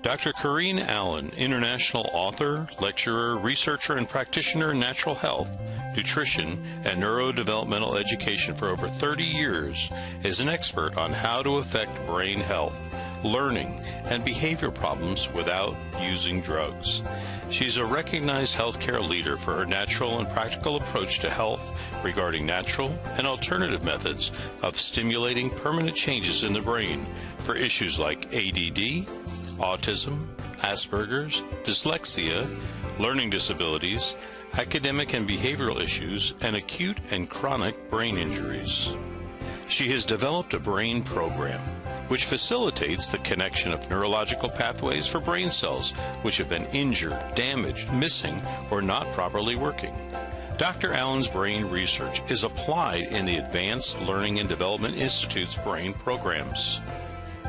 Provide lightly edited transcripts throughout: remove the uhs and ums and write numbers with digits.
Dr. Corinne Allen, international author, lecturer, researcher, and practitioner in natural health, nutrition, and neurodevelopmental education for over 30 years, is an expert on how to affect brain health, learning, and behavior problems without using drugs. She's a recognized healthcare leader for her natural and practical approach to health regarding natural and alternative methods of stimulating permanent changes in the brain for issues like ADD, autism, Asperger's, dyslexia, learning disabilities, academic and behavioral issues, and acute and chronic brain injuries. She has developed a brain program which facilitates the connection of neurological pathways for brain cells which have been injured, damaged, missing, or not properly working. Dr. Allen's brain research is applied in the Advanced Learning and Development Institute's brain programs.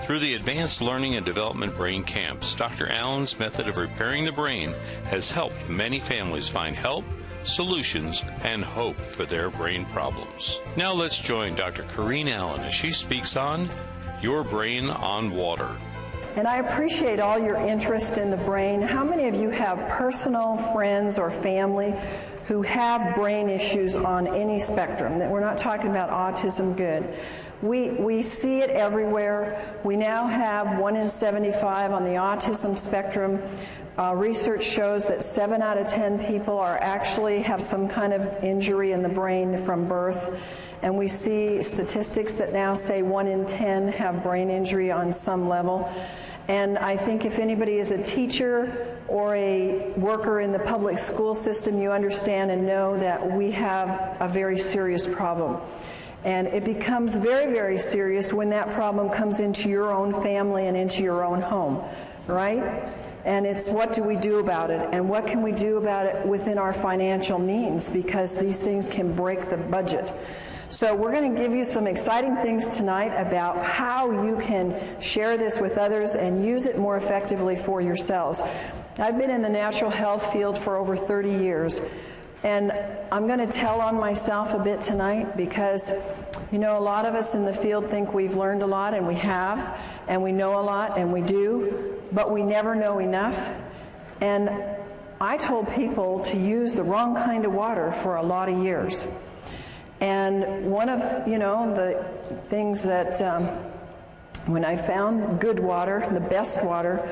Through the Advanced Learning and Development Brain Camps, Dr. Allen's method of repairing the brain has helped many families find help, solutions, and hope for their brain problems. Now let's join Dr. Corinne Allen as she speaks on Your Brain on Water. And I appreciate all your interest in the brain. How many of you have personal friends or family who have brain issues on any spectrum? That we're not talking about autism, good. We see it everywhere. We now have 1 in 75 on the autism spectrum. Research shows that 7 out of 10 people actually have some kind of injury in the brain from birth. And we see statistics that now say 1 in 10 have brain injury on some level. And I think if anybody is a teacher or a worker in the public school system, you understand and know that we have a very serious problem. And it becomes very, very serious when that problem comes into your own family and into your own home, right? And it's what do we do about it? And what can we do about it within our financial means? Because these things can break the budget. So we're going to give you some exciting things tonight about how you can share this with others and use it more effectively for yourselves. I've been in the natural health field for over 30 years. And I'm going to tell on myself a bit tonight because, you know, a lot of us in the field think we've learned a lot, and we have, and we know a lot, and we do, but we never know enough. And I told people to use the wrong kind of water for a lot of years. And one of, you know, the things that when I found good water, the best water,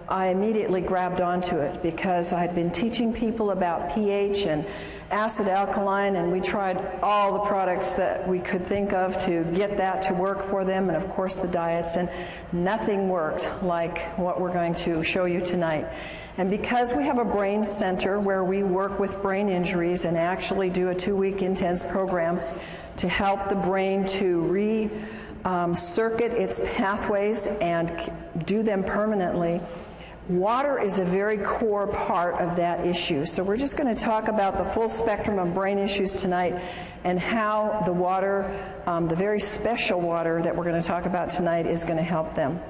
I immediately grabbed onto it because I'd been teaching people about pH and acid alkaline, and we tried all the products that we could think of to get that to work for them, and of course the diets, and nothing worked like what we're going to show you tonight. And because we have a brain center where we work with brain injuries and actually do a 2-week intense program to help the brain to circuit its pathways and do them permanently, water is a very core part of that issue. So we're just going to talk about the full spectrum of brain issues tonight and how the water, the very special water that we're going to talk about tonight, is going to help them.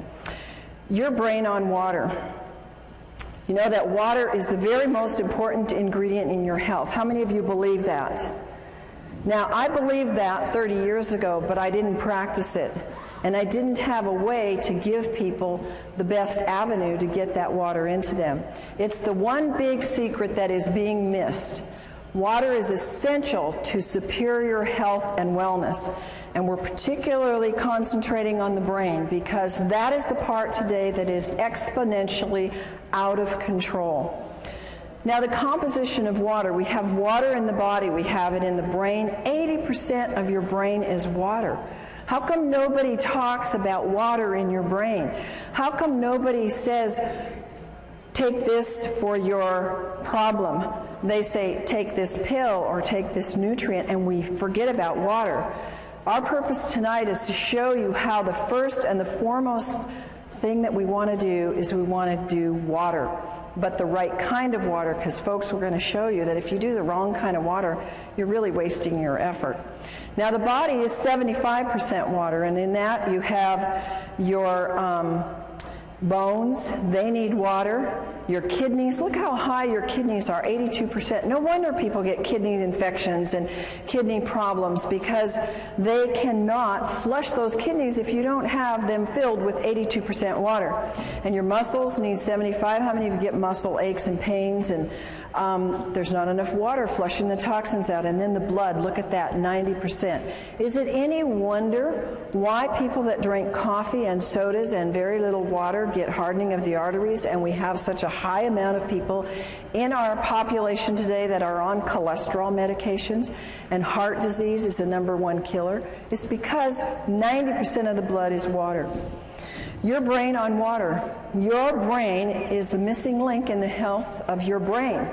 Your brain on water. You know that water is the very most important ingredient in your health. How many of you believe that? Now, I believed that 30 years ago, but I didn't practice it. And I didn't have a way to give people the best avenue to get that water into them. It's the one big secret that is being missed. Water is essential to superior health and wellness. And we're particularly concentrating on the brain because that is the part today that is exponentially out of control. Now, the composition of water. We have water in the body. We have it in the brain. 80% of your brain is water. How come nobody talks about water in your brain? How come nobody says, take this for your problem? They say, take this pill or take this nutrient, and we forget about water. Our purpose tonight is to show you how the first and the foremost thing that we want to do is we want to do water, but the right kind of water, because folks, we're going to show you that if you do the wrong kind of water, you're really wasting your effort. Now, the body is 75% water, and in that you have your bones, they need water. Your kidneys, look how high your kidneys are, 82%. No wonder people get kidney infections and kidney problems, because they cannot flush those kidneys if you don't have them filled with 82% water. And your muscles need 75. How many of you get muscle aches and pains? And there's not enough water flushing the toxins out. And then the blood, look at that, 90%. Is it any wonder why people that drink coffee and sodas and very little water get hardening of the arteries, and we have such a high amount of people in our population today that are on cholesterol medications, and heart disease is the #1 killer? It's because 90% of the blood is water. Your brain on water. Your brain is the missing link in the health of your brain.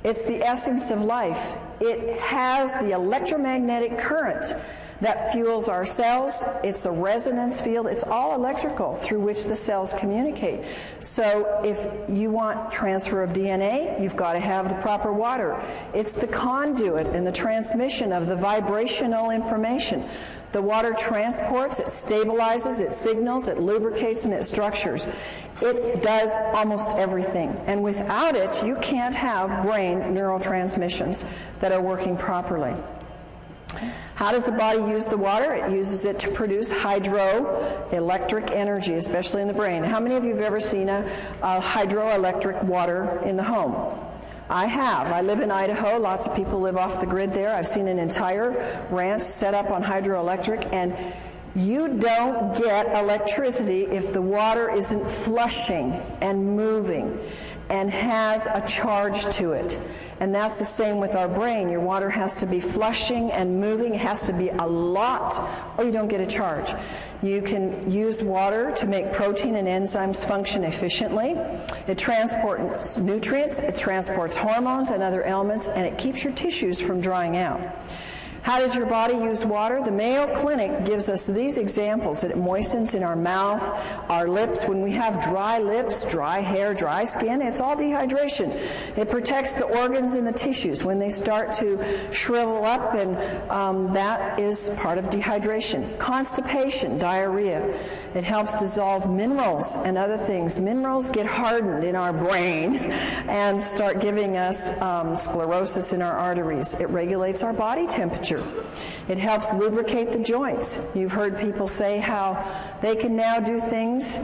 It's the essence of life. It has the electromagnetic current that fuels our cells. It's the resonance field. It's all electrical through which the cells communicate. So if you want transfer of DNA, you've got to have the proper water. It's the conduit and the transmission of the vibrational information. The water transports, it stabilizes, it signals, it lubricates, and it structures. It does almost everything. And without it, you can't have brain neurotransmissions that are working properly. How does the body use the water? It uses it to produce hydroelectric energy, especially in the brain. How many of you have ever seen a hydroelectric water in the home? I have. I live in Idaho. Lots of people live off the grid there. I've seen an entire ranch set up on hydroelectric, and you don't get electricity if the water isn't flushing and moving and has a charge to it. And that's the same with our brain. Your water has to be flushing and moving. It has to be a lot, or you don't get a charge. You can use water to make protein and enzymes function efficiently. It transports nutrients, it transports hormones and other elements, and it keeps your tissues from drying out. How does your body use water? The Mayo Clinic gives us these examples. It moistens in our mouth, our lips. When we have dry lips, dry hair, dry skin, it's all dehydration. It protects the organs and the tissues when they start to shrivel up, and that is part of dehydration. Constipation, diarrhea. It helps dissolve minerals and other things. Minerals get hardened in our brain and start giving us sclerosis in our arteries. It regulates our body temperature. It helps lubricate the joints. You've heard people say how they can now do things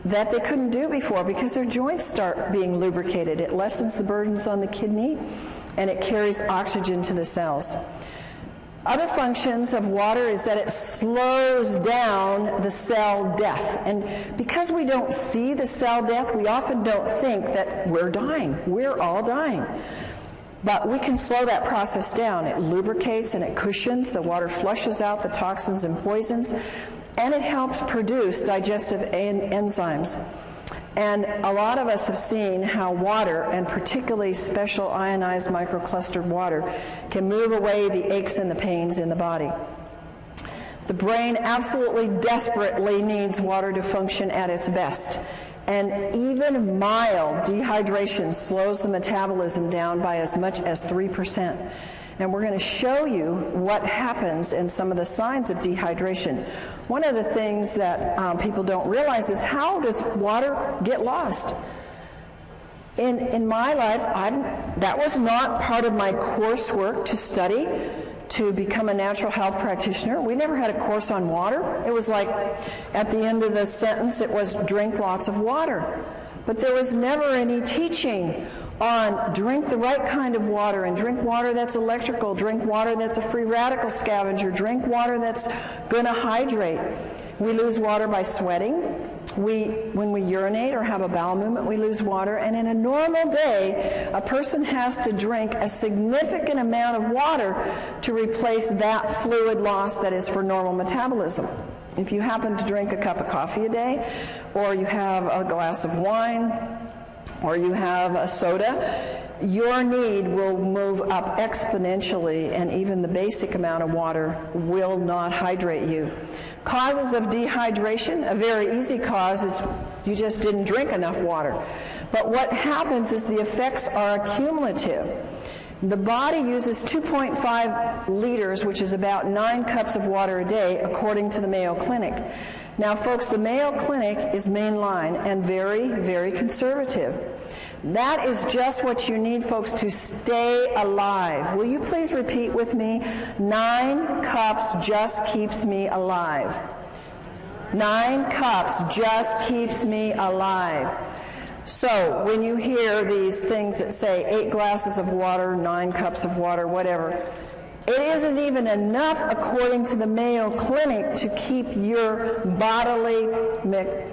that they couldn't do before because their joints start being lubricated. It lessens the burdens on the kidney, and it carries oxygen to the cells. Other functions of water is that it slows down the cell death. And because we don't see the cell death, we often don't think that we're dying. We're all dying. But we can slow that process down. It lubricates and it cushions. The water flushes out the toxins and poisons, and it helps produce digestive enzymes. And a lot of us have seen how water, and particularly special ionized microclustered water, can move away the aches and the pains in the body. The brain absolutely desperately needs water to function at its best. And even mild dehydration slows the metabolism down by as much as 3%. And we're going to show you what happens and some of the signs of dehydration. One of the things that people don't realize is, how does water get lost? In my life, that was not part of my coursework to study to become a natural health practitioner. We never had a course on water. It was like, at the end of the sentence, it was drink lots of water. But there was never any teaching on drink the right kind of water, and drink water that's electrical, drink water that's a free radical scavenger, drink water that's going to hydrate. We lose water by sweating. When we urinate or have a bowel movement, we lose water. And in a normal day, a person has to drink a significant amount of water to replace that fluid loss that is for normal metabolism. If you happen to drink a cup of coffee a day, or you have a glass of wine, or you have a soda, your need will move up exponentially, and even the basic amount of water will not hydrate you. Causes of dehydration, a very easy cause is you just didn't drink enough water. But what happens is the effects are accumulative. The body uses 2.5 liters, which is about 9 cups of water a day, according to the Mayo Clinic. Now, folks, the Mayo Clinic is mainline and very, very conservative. That is just what you need, folks, to stay alive. Will you please repeat with me? 9 cups just keeps me alive. 9 cups just keeps me alive. So when you hear these things that say 8 glasses of water, 9 cups of water, whatever, it isn't even enough, according to the Mayo Clinic, to keep your bodily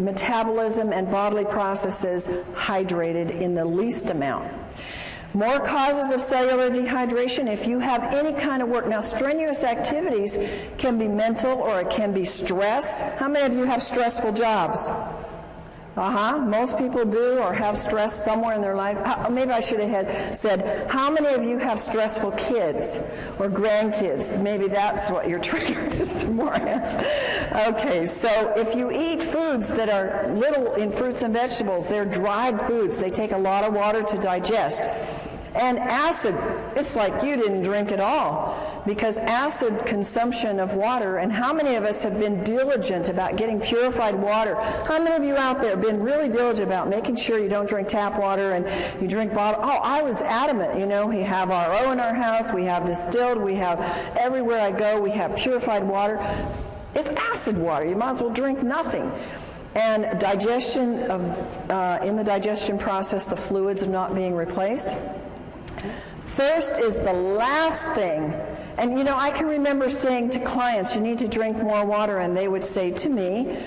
metabolism and bodily processes hydrated in the least amount. More causes of cellular dehydration. If you have any kind of work, now strenuous activities can be mental or it can be stress. How many of you have stressful jobs? Most people do or have stress somewhere in their life. Maybe I should have said, how many of you have stressful kids or grandkids? Maybe that's what your trigger is. More hands. Okay, so if you eat foods that are little in fruits and vegetables, they're dried foods. They take a lot of water to digest. And acid, it's like you didn't drink at all, because acid consumption of water, and how many of us have been diligent about getting purified water? How many of you out there have been really diligent about making sure you don't drink tap water and you drink bottled? Oh, I was adamant, you know, we have RO in our house, we have distilled, we have everywhere I go, we have purified water. It's acid water, you might as well drink nothing. And digestion of, in the digestion process, the fluids are not being replaced. Thirst is the last thing. And you know, I can remember saying to clients, you need to drink more water, and they would say to me,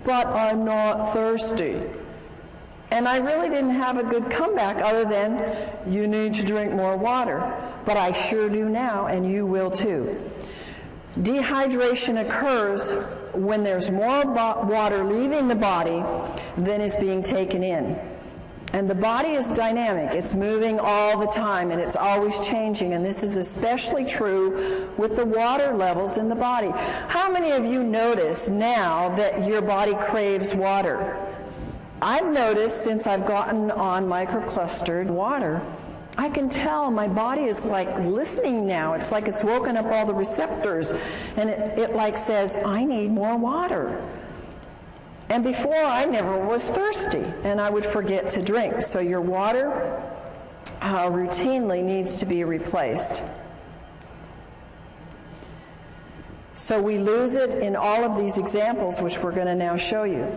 but I'm not thirsty. And I really didn't have a good comeback other than, you need to drink more water. But I sure do now, and you will too. Dehydration occurs when there's more water leaving the body than is being taken in. And the body is dynamic. It's moving all the time, and it's always changing. And this is especially true with the water levels in the body. How many of you notice now that your body craves water? I've noticed since I've gotten on microclustered water, I can tell my body is like listening now. It's like it's woken up all the receptors, and it like says, I need more water. And before, I never was thirsty, and I would forget to drink. So your water routinely needs to be replaced. So we lose it in all of these examples, which we're going to now show you.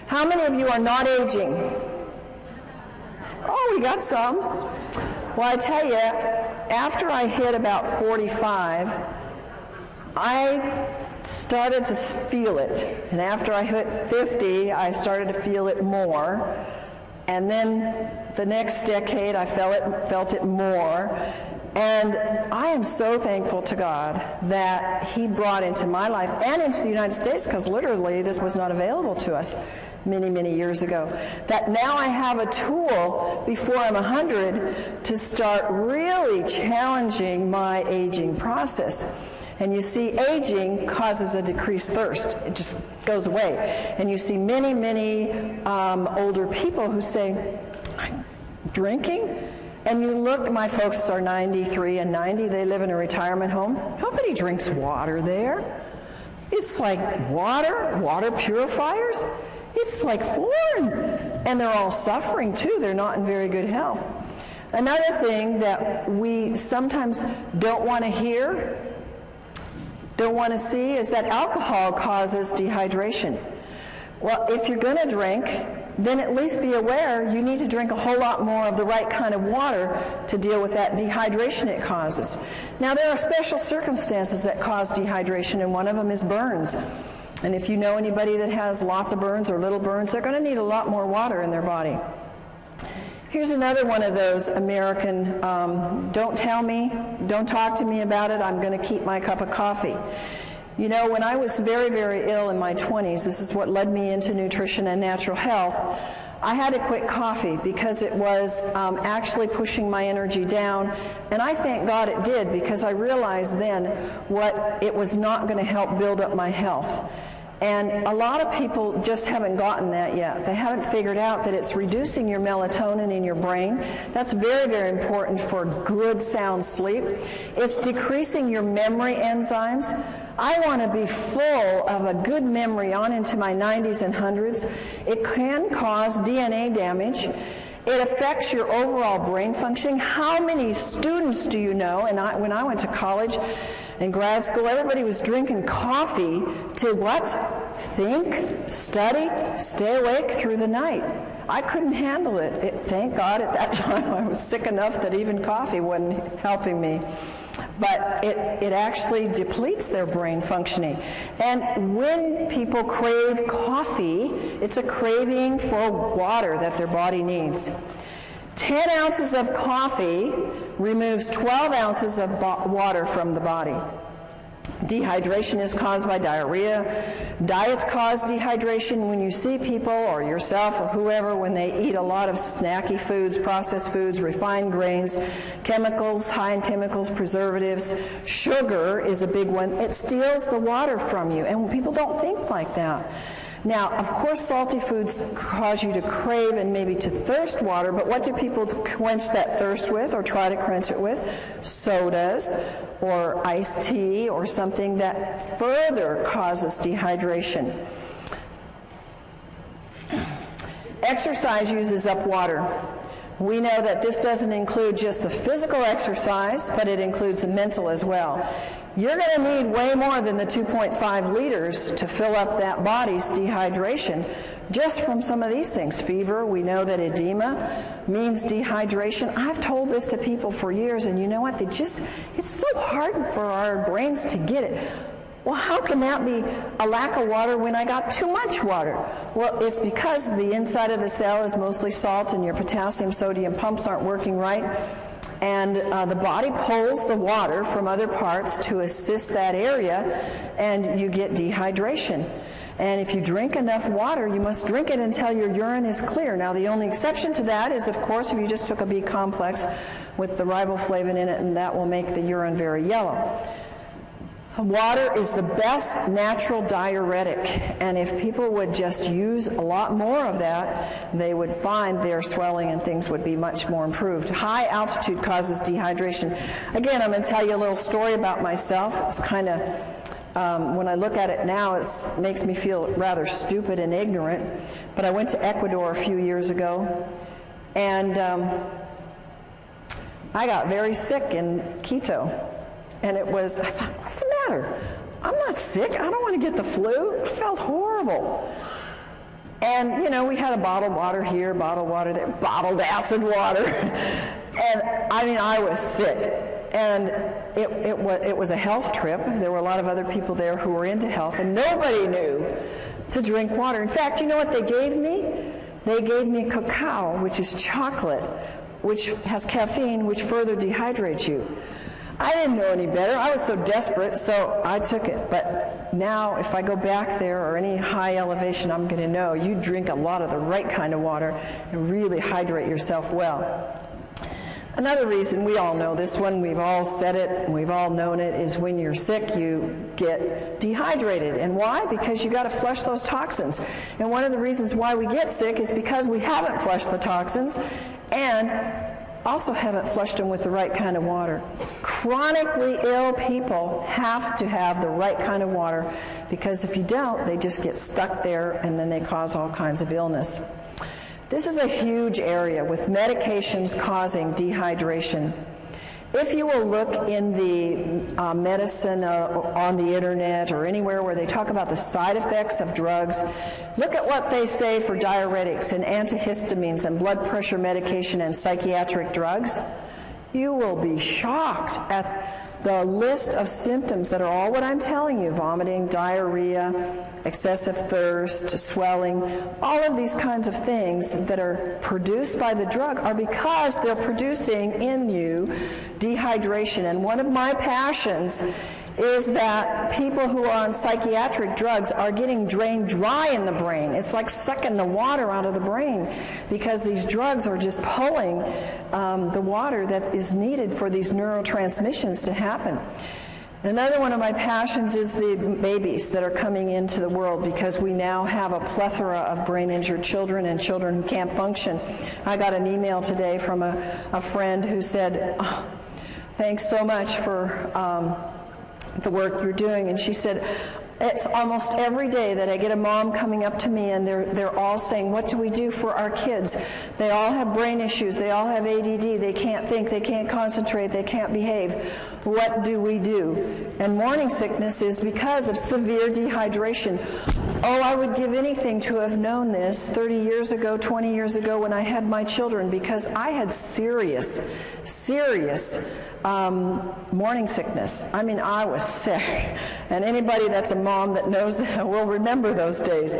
How many of you are not aging? Oh, we got some. Well, I tell you, after I hit about 45, I started to feel it. And after I hit 50, I started to feel it more. And then the next decade, I felt it more. And I am so thankful to God that He brought into my life and into the United States, because literally this was not available to us many, many years ago, that now I have a tool before I'm 100 to start really challenging my aging process. And you see, aging causes a decreased thirst. It just goes away. And you see many, many older people who say, I'm drinking? And you look, my folks are 93 and 90. They live in a retirement home. Nobody drinks water there. It's like water purifiers. It's like foreign. And they're all suffering, too. They're not in very good health. Another thing that we sometimes don't want to hear, don't want to see, is that alcohol causes dehydration. Well, if you're going to drink, then at least be aware you need to drink a whole lot more of the right kind of water to deal with that dehydration it causes. Now, there are special circumstances that cause dehydration, and one of them is burns. And if you know anybody that has lots of burns or little burns, they're going to need a lot more water in their body. Here's another one of those American, don't tell me, don't talk to me about it, I'm going to keep my cup of coffee. You know, when I was very, very ill in my 20s, this is what led me into nutrition and natural health, I had to quit coffee because it was actually pushing my energy down. And I thank God it did, because I realized then what it was not going to help build up my health. And a lot of people just haven't gotten that yet. They haven't figured out that it's reducing your melatonin in your brain. That's very, very important for good, sound sleep. It's decreasing your memory enzymes. I want to be full of a good memory on into my 90s and 100s. It can cause DNA damage. It affects your overall brain functioning. How many students do you know? And when I went to college and grad school, everybody was drinking coffee to what? Think, study, stay awake through the night. I couldn't handle it. Thank God at that time I was sick enough that even coffee wasn't helping me. But it actually depletes their brain functioning. And when people crave coffee, it's a craving for water that their body needs. 10 ounces of coffee removes 12 ounces of water from the body. Dehydration is caused by diarrhea. Diets cause dehydration. When you see people or yourself or whoever, when they eat a lot of snacky foods, processed foods, refined grains, chemicals, high in chemicals, preservatives, sugar is a big one. It steals the water from you, and people don't think like that. Now, of course, salty foods cause you to crave and maybe to thirst water, but what do people quench that thirst with or try to quench it with? Sodas or iced tea or something that further causes dehydration. Exercise uses up water. We know that this doesn't include just the physical exercise, but it includes the mental as well. You're going to need way more than the 2.5 liters to fill up that body's dehydration just from some of these things. Fever, we know that edema means dehydration. I've told this to people for years, and you know what? It's so hard for our brains to get it. Well, how can that be a lack of water when I got too much water? Well, it's because the inside of the cell is mostly salt and your potassium sodium pumps aren't working right. And the body pulls the water from other parts to assist that area, and you get dehydration. And if you drink enough water, you must drink it until your urine is clear. Now, the only exception to that is, of course, if you just took a B complex with the riboflavin in it, and that will make the urine very yellow. Water is the best natural diuretic, and if people would just use a lot more of that, they would find their swelling and things would be much more improved. High altitude causes dehydration. Again, I'm going to tell you a little story about myself. It's kind of, when I look at it now, it makes me feel rather stupid and ignorant, but I went to Ecuador a few years ago, and I got very sick in Quito. And I thought, what's the matter? I'm not sick. I don't want to get the flu. I felt horrible. And, you know, we had a bottled water here, bottled water there, bottled acid water. And, I mean, I was sick. And it was a health trip. There were a lot of other people there who were into health, and nobody knew to drink water. In fact, you know what they gave me? They gave me cacao, which is chocolate, which has caffeine, which further dehydrates you. I didn't know any better. I was so desperate, so I took it. But now, if I go back there or any high elevation, I'm going to know you drink a lot of the right kind of water and really hydrate yourself well. Another reason, we all know this one, we've all said it, and we've all known it, is when you're sick, you get dehydrated. And why? Because you got to flush those toxins. And one of the reasons why we get sick is because we haven't flushed the toxins, and also haven't flushed them with the right kind of water. Chronically ill people have to have the right kind of water, because if you don't, they just get stuck there and then they cause all kinds of illness. This is a huge area with medications causing dehydration. If you will look in the medicine on the internet or anywhere where they talk about the side effects of drugs, look at what they say for diuretics and antihistamines and blood pressure medication and psychiatric drugs. You will be shocked at the list of symptoms that are all what I'm telling you: vomiting, diarrhea, excessive thirst, swelling. All of these kinds of things that are produced by the drug are because they're producing in you dehydration. And one of my passions is that people who are on psychiatric drugs are getting drained dry in the brain. It's like sucking the water out of the brain, because these drugs are just pulling the water that is needed for these neurotransmissions to happen. Another one of my passions is the babies that are coming into the world, because we now have a plethora of brain-injured children and children who can't function. I got an email today from a friend who said, "Oh, thanks so much for the work you're doing. And she said, it's almost every day that I get a mom coming up to me and they're all saying, what do we do for our kids? They all have brain issues. They all have ADD. They can't think. They can't concentrate. They can't behave. What do we do? And morning sickness is because of severe dehydration. Oh, I would give anything to have known this 30 years ago, 20 years ago when I had my children, because I had serious morning sickness. I mean, I was sick. And anybody that's a mom that knows that will remember those days.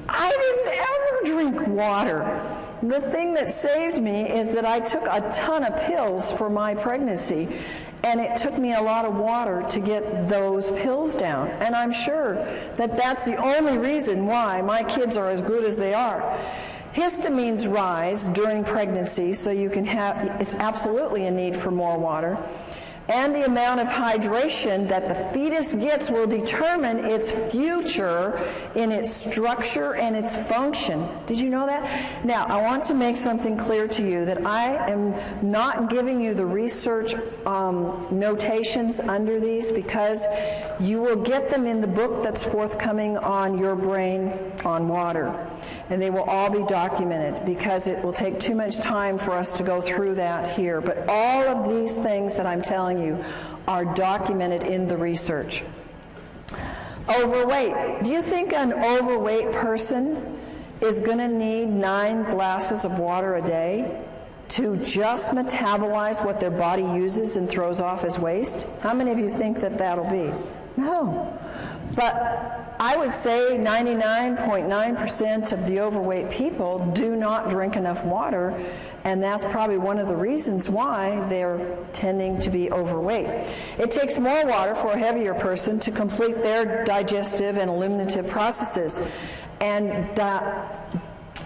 I didn't ever drink water. The thing that saved me is that I took a ton of pills for my pregnancy, and it took me a lot of water to get those pills down. And I'm sure that that's the only reason why my kids are as good as they are. Histamines rise during pregnancy, so you can have, it's absolutely a need for more water. And the amount of hydration that the fetus gets will determine its future in its structure and its function. Did you know that? Now, I want to make something clear to you that I am not giving you the research notations under these, because you will get them in the book that's forthcoming on Your Brain on Water. And they will all be documented, because it will take too much time for us to go through that here. But all of these things that I'm telling you are documented in the research. Overweight. Do you think an overweight person is going to need 9 glasses of water a day to just metabolize what their body uses and throws off as waste? How many of you think that that'll be? No. But I would say 99.9% of the overweight people do not drink enough water, and that's probably one of the reasons why they're tending to be overweight. It takes more water for a heavier person to complete their digestive and eliminative processes, and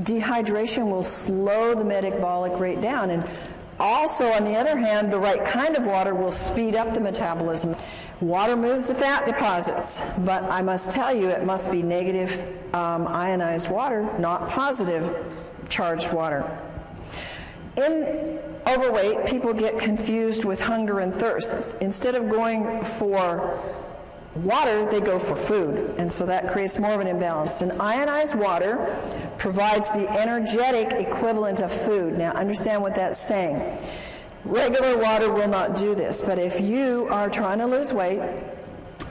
dehydration will slow the metabolic rate down. And also, on the other hand, the right kind of water will speed up the metabolism. Water moves the fat deposits, but I must tell you, it must be negative ionized water, not positive charged water. In overweight, people get confused with hunger and thirst. Instead of going for water, they go for food, and so that creates more of an imbalance. And ionized water provides the energetic equivalent of food. Now, understand what that's saying. Regular water will not do this, but if you are trying to lose weight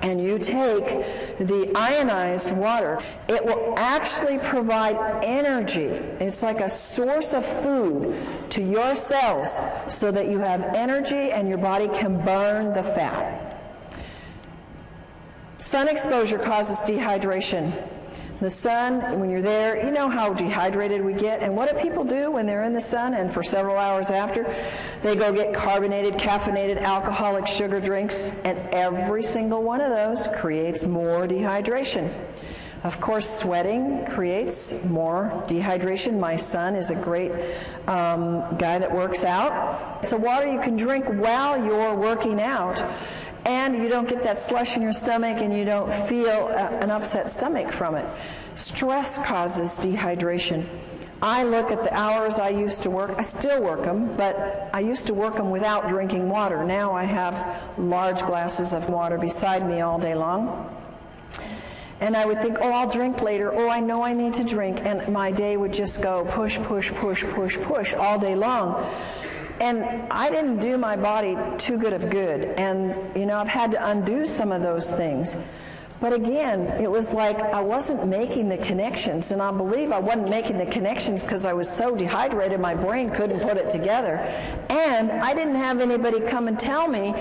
and you take the ionized water, it will actually provide energy. It's like a source of food to your cells so that you have energy and your body can burn the fat. Sun exposure causes dehydration. The sun, when you're there, you know how dehydrated we get. And what do people do when they're in the sun and for several hours after? They go get carbonated, caffeinated, alcoholic sugar drinks, and every single one of those creates more dehydration. Of course, sweating creates more dehydration. My son is a great guy that works out. It's a water you can drink while you're working out, and you don't get that slush in your stomach, and you don't feel an upset stomach from it. Stress causes dehydration. I look at the hours I used to work. I still work them, but I used to work them without drinking water. Now I have large glasses of water beside me all day long. And I would think, oh, I'll drink later. Oh, I know I need to drink. And my day would just go push, push, push, push, push all day long. And I didn't do my body too good of good. And, you know, I've had to undo some of those things. But again, it was like I wasn't making the connections. And I believe I wasn't making the connections because I was so dehydrated my brain couldn't put it together. And I didn't have anybody come and tell me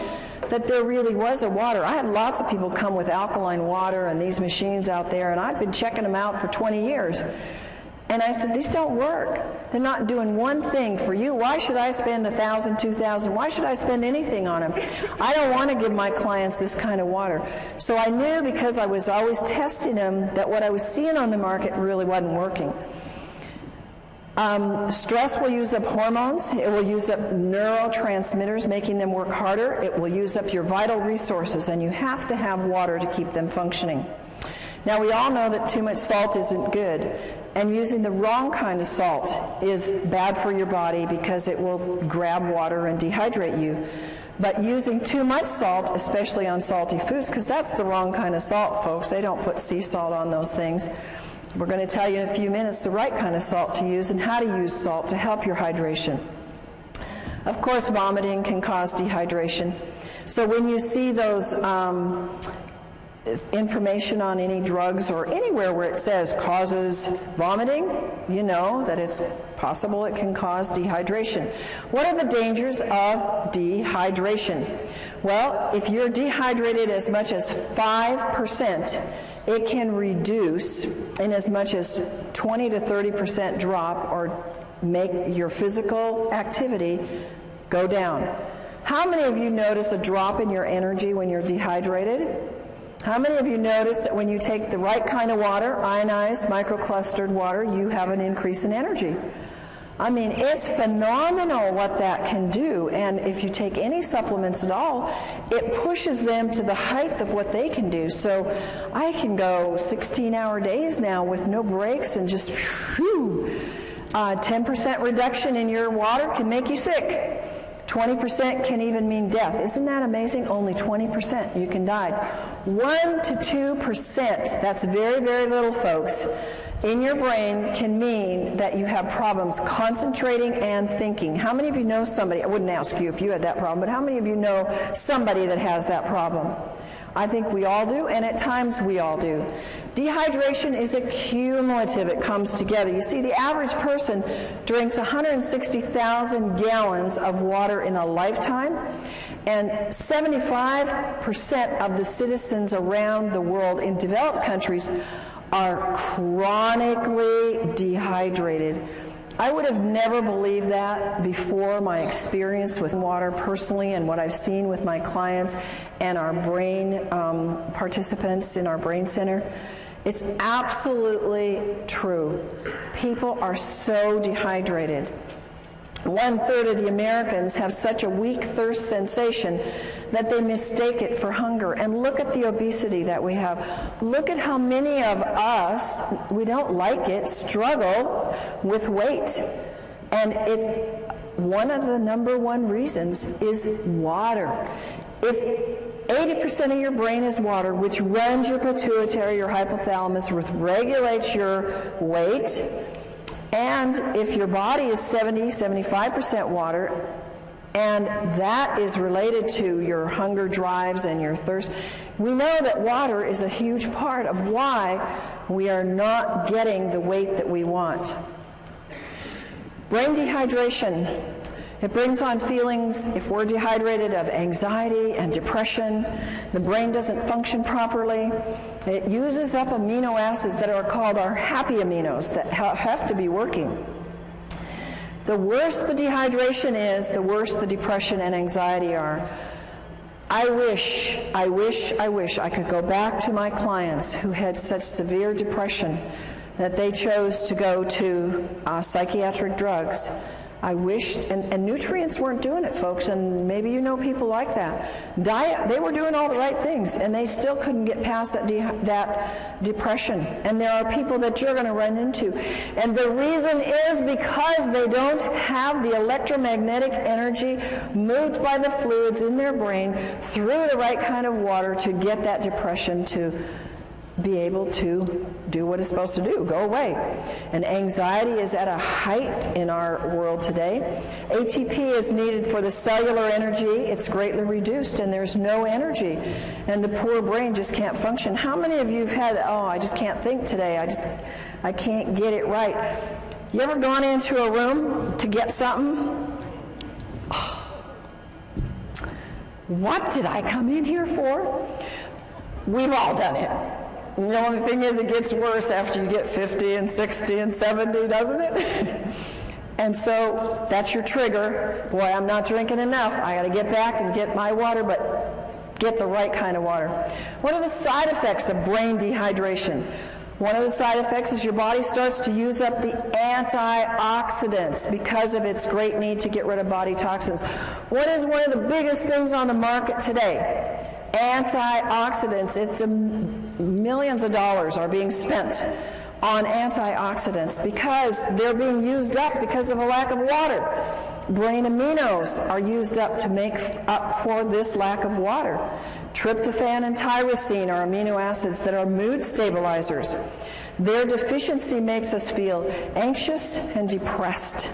that there really was a water. I had lots of people come with alkaline water and these machines out there, and I've been checking them out for 20 years. And I said, these don't work. They're not doing one thing for you. Why should I spend $1,000, $2,000? Why should I spend anything on them? I don't want to give my clients this kind of water. So I knew, because I was always testing them, that what I was seeing on the market really wasn't working. Stress will use up hormones. It will use up neurotransmitters, making them work harder. It will use up your vital resources, and you have to have water to keep them functioning. Now, we all know that too much salt isn't good, and using the wrong kind of salt is bad for your body because it will grab water and dehydrate you. But using too much salt, especially on salty foods, because that's the wrong kind of salt, folks. They don't put sea salt on those things. We're going to tell you in a few minutes the right kind of salt to use and how to use salt to help your hydration. Of course, vomiting can cause dehydration. So when you see those information on any drugs or anywhere where it says causes vomiting, you know that it's possible it can cause dehydration. What are the dangers of dehydration? Well, if you're dehydrated as much as 5%, it can reduce in as much as 20 to 30% drop or make your physical activity go down. How many of you notice a drop in your energy when you're dehydrated? How many of you notice that when you take the right kind of water, ionized, microclustered water, you have an increase in energy? I mean, it's phenomenal what that can do, and if you take any supplements at all, it pushes them to the height of what they can do. So I can go 16-hour days now with no breaks and just, 10% reduction in your water can make you sick. 20% can even mean death. Isn't that amazing? Only 20% you can die. 1 to 2%, that's very, very little, folks, in your brain can mean that you have problems concentrating and thinking. How many of you know somebody, I wouldn't ask you if you had that problem, but how many of you know somebody that has that problem? I think we all do, and at times we all do. Dehydration is a cumulative. It comes together. You see, the average person drinks 160,000 gallons of water in a lifetime, and 75% of the citizens around the world in developed countries are chronically dehydrated. I would have never believed that before my experience with water personally and what I've seen with my clients and our brain participants in our brain center. It's absolutely true. People are so dehydrated. 1/3 of the Americans have such a weak thirst sensation that they mistake it for hunger. And look at the obesity that we have. Look at how many of us, we don't like it, struggle with weight. And it's one of the number one reasons is water. If 80% of your brain is water, which runs your pituitary, your hypothalamus, which regulates your weight, and if your body is 70-75% water, and that is related to your hunger drives and your thirst, we know that water is a huge part of why we are not getting the weight that we want. Brain dehydration. It brings on feelings, if we're dehydrated, of anxiety and depression. The brain doesn't function properly. It uses up amino acids that are called our happy aminos that have to be working. The worse the dehydration is, the worse the depression and anxiety are. I wish I could go back to my clients who had such severe depression that they chose to go to psychiatric drugs. I wished, and nutrients weren't doing it, folks, and maybe you know people like that. Diet, they were doing all the right things, and they still couldn't get past that depression. And there are people that you're going to run into. And the reason is because they don't have the electromagnetic energy moved by the fluids in their brain through the right kind of water to get that depression to be able to do what it's supposed to do, go away. And anxiety is at a height in our world today. ATP is needed for the cellular energy. It's greatly reduced, and there's no energy. And the poor brain just can't function. How many of you have had, I just can't think today. I can't get it right. You ever gone into a room to get something? What did I come in here for? We've all done it. The only thing is it gets worse after you get 50 and 60 and 70, doesn't it? And so that's your trigger. Boy, I'm not drinking enough. I got to get back and get my water, but get the right kind of water. What are the side effects of brain dehydration? One of the side effects is your body starts to use up the antioxidants because of its great need to get rid of body toxins. What is one of the biggest things on the market today? Antioxidants. It's millions of dollars are being spent on antioxidants because they're being used up because of a lack of water. Brain aminos are used up to make up for this lack of water. Tryptophan and tyrosine are amino acids that are mood stabilizers. Their deficiency makes us feel anxious and depressed.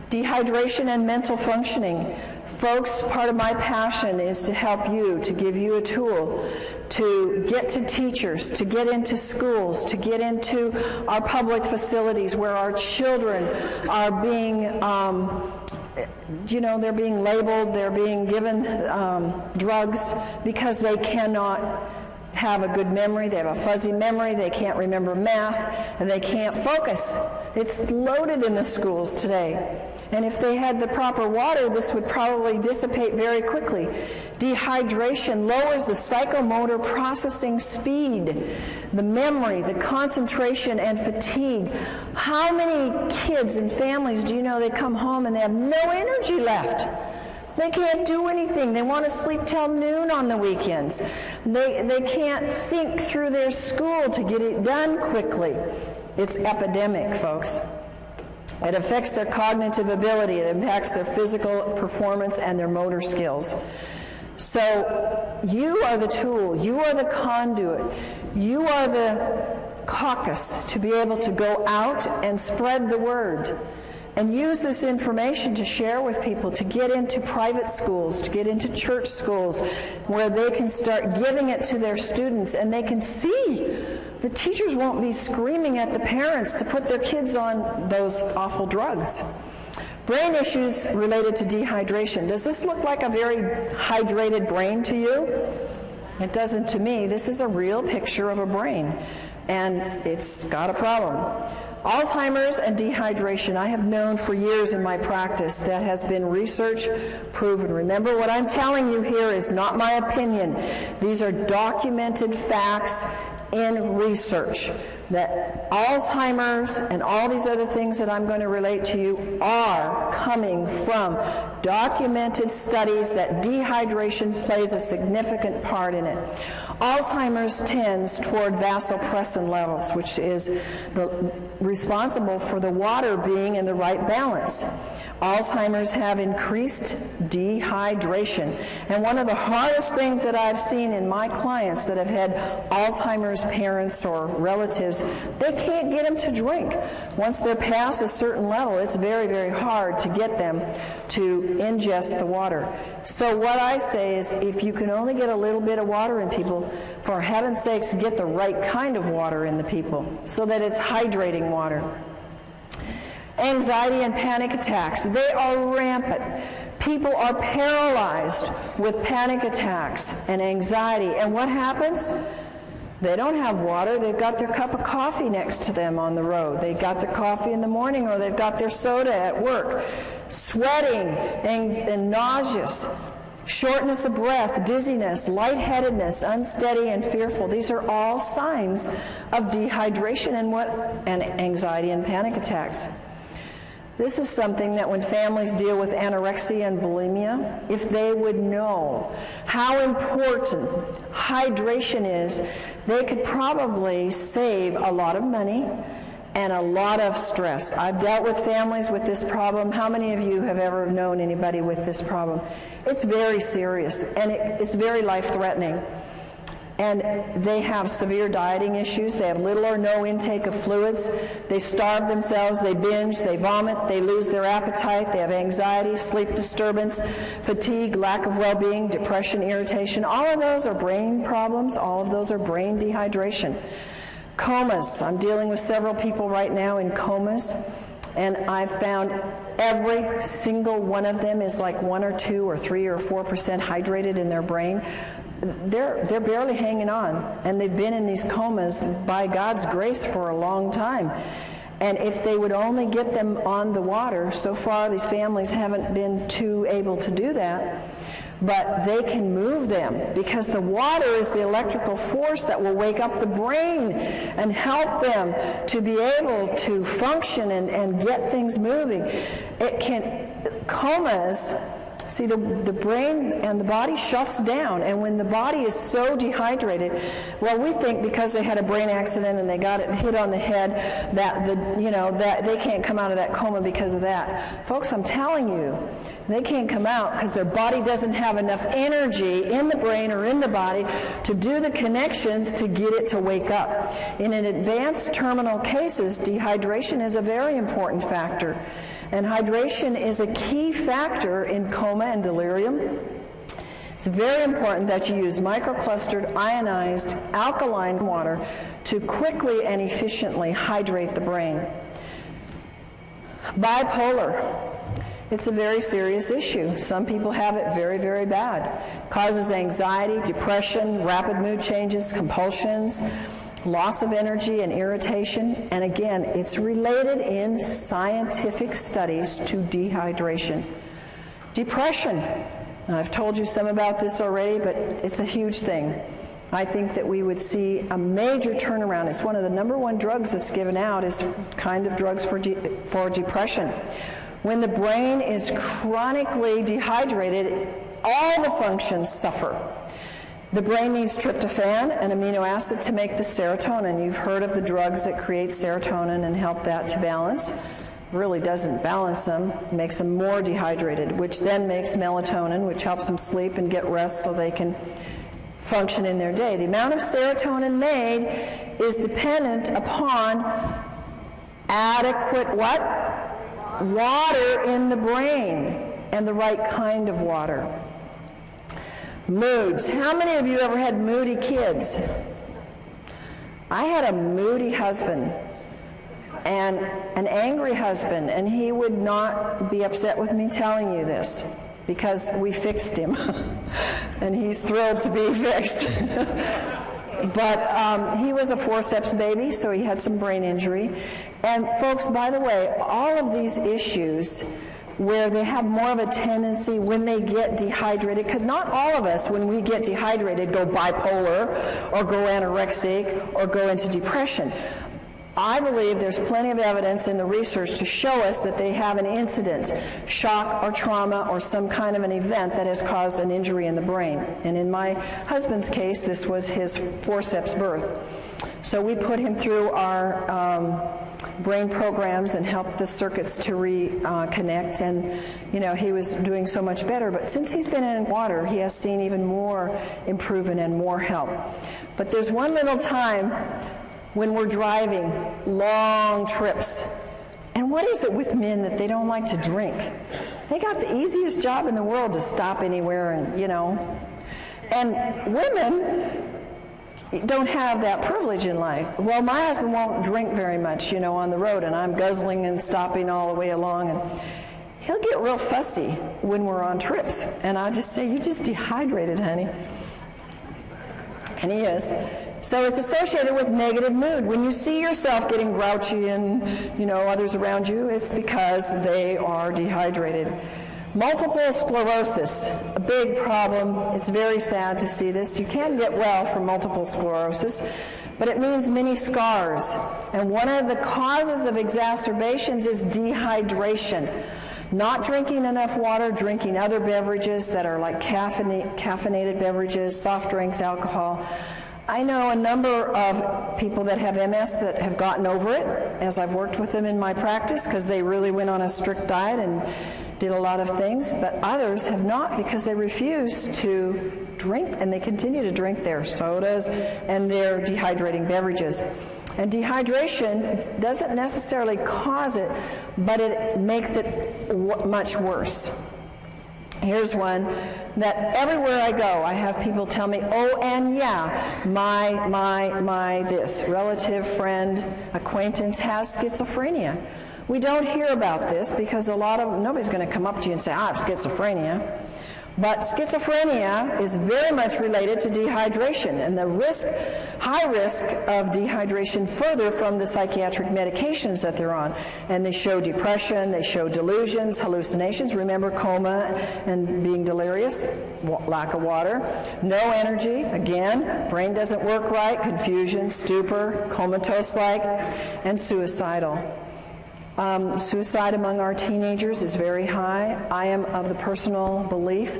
Dehydration and mental functioning. Folks, part of my passion is to help you, to give you a tool to get to teachers, to get into schools, to get into our public facilities where our children are being, they're being labeled, they're being given drugs because they cannot have a good memory, they have a fuzzy memory, they can't remember math, and they can't focus. It's loaded in the schools today. And if they had the proper water, this would probably dissipate very quickly. Dehydration lowers the psychomotor processing speed, the memory, the concentration, and fatigue. How many kids and families do you know they come home and they have no energy left? They can't do anything. They want to sleep till noon on the weekends. They can't think through their school to get it done quickly. It's epidemic, folks. It affects their cognitive ability. It impacts their physical performance and their motor skills. So you are the tool. You are the conduit. You are the caucus to be able to go out and spread the word and use this information to share with people, to get into private schools, to get into church schools where they can start giving it to their students and they can see. The teachers won't be screaming at the parents to put their kids on those awful drugs. Brain issues related to dehydration. Does this look like a very hydrated brain to you? It doesn't to me. This is a real picture of a brain, and it's got a problem. Alzheimer's and dehydration, I have known for years in my practice. That has been research proven. Remember, what I'm telling you here is not my opinion. These are documented facts in research that Alzheimer's and all these other things that I'm going to relate to you are coming from documented studies that dehydration plays a significant part in it. Alzheimer's tends toward vasopressin levels, which is responsible for the water being in the right balance. Alzheimer's have increased dehydration. And one of the hardest things that I've seen in my clients that have had Alzheimer's parents or relatives, they can't get them to drink. Once they're past a certain level, it's very, very hard to get them to ingest the water. So what I say is, if you can only get a little bit of water in people, for heaven's sakes, get the right kind of water in the people so that it's hydrating water. Anxiety and panic attacks, they are rampant. People are paralyzed with panic attacks and anxiety. And what happens? They don't have water. They've got their cup of coffee next to them on the road. They've got their coffee in the morning, or they've got their soda at work. Sweating and nauseous, shortness of breath, dizziness, lightheadedness, unsteady and fearful. These are all signs of dehydration and anxiety and panic attacks. This is something that when families deal with anorexia and bulimia, if they would know how important hydration is, they could probably save a lot of money and a lot of stress. I've dealt with families with this problem. How many of you have ever known anybody with this problem? It's very serious, and it's very life-threatening. And they have severe dieting issues. They have little or no intake of fluids. They starve themselves. They binge. They vomit. They lose their appetite. They have anxiety, sleep disturbance, fatigue, lack of well-being, depression, irritation. All of those are brain problems. All of those are brain dehydration. Comas. I'm dealing with several people right now in comas, and I've found every single one of them is like 1 or 2 or 3 or 4% hydrated in their brain. They're barely hanging on, and they've been in these comas by God's grace for a long time. And if they would only get them on the water, so far these families haven't been too able to do that, but they can move them because the water is the electrical force that will wake up the brain and help them to be able to function and get things moving. Comas See, the brain and the body shuts down, and when the body is so dehydrated, well, we think because they had a brain accident and they got it hit on the head that that they can't come out of that coma because of that. Folks, I'm telling you, they can't come out because their body doesn't have enough energy in the brain or in the body to do the connections to get it to wake up. In an advanced terminal cases, dehydration is a very important factor. And hydration is a key factor in coma and delirium. It's very important that you use microclustered, ionized, alkaline water to quickly and efficiently hydrate the brain. Bipolar. It's a very serious issue. Some people have it very, very bad. Causes anxiety, depression, rapid mood changes, compulsions, loss of energy and irritation, and again, it's related in scientific studies to dehydration. Depression. Now, I've told you some about this already, but it's a huge thing. I think that we would see a major turnaround. It's one of the number one drugs that's given out is kind of drugs for depression. When the brain is chronically dehydrated, all the functions suffer. The brain needs tryptophan, an amino acid, to make the serotonin. You've heard of the drugs that create serotonin and help that to balance. Really doesn't balance them, makes them more dehydrated, which then makes melatonin, which helps them sleep and get rest so they can function in their day. The amount of serotonin made is dependent upon adequate what? Water in the brain, and the right kind of water. Moods. How many of you ever had moody kids? I had a moody husband and an angry husband, and he would not be upset with me telling you this because we fixed him and he's thrilled to be fixed. But he was a forceps baby, so he had some brain injury. And folks, by the way, all of these issues where they have more of a tendency when they get dehydrated, because not all of us, when we get dehydrated, go bipolar or go anorexic or go into depression. I believe there's plenty of evidence in the research to show us that they have an incident, shock or trauma or some kind of an event that has caused an injury in the brain. And in my husband's case, this was his forceps birth. So we put him through our brain programs and helped the circuits to reconnect, and he was doing so much better. But since he's been in water, he has seen even more improvement and more help. But there's one little time when we're driving long trips, and what is it with men that they don't like to drink? They got the easiest job in the world to stop anywhere, and women don't have that privilege in life. Well, my husband won't drink very much, on the road, and I'm guzzling and stopping all the way along, and he'll get real fussy when we're on trips, and I just say, "You just dehydrated, honey." And he is. So it's associated with negative mood. When you see yourself getting grouchy and, others around you, it's because they are dehydrated. Multiple sclerosis, a big problem. It's very sad to see this. You can get well from multiple sclerosis, but it means many scars. And one of the causes of exacerbations is dehydration. Not drinking enough water, drinking other beverages that are like caffeinated beverages, soft drinks, alcohol. I know a number of people that have MS that have gotten over it as I've worked with them in my practice because they really went on a strict diet and did a lot of things, but others have not because they refuse to drink, and they continue to drink their sodas and their dehydrating beverages. And dehydration doesn't necessarily cause it, but it makes it much worse. Here's one that everywhere I go, I have people tell me, "Oh, and yeah, my this relative, friend, acquaintance has schizophrenia." We don't hear about this because nobody's going to come up to you and say, "I have schizophrenia." But schizophrenia is very much related to dehydration, and the high risk of dehydration further from the psychiatric medications that they're on. And they show depression, they show delusions, hallucinations. Remember coma and being delirious, lack of water, no energy, again, brain doesn't work right, confusion, stupor, comatose-like, and suicidal. Suicide among our teenagers is very high. I am of the personal belief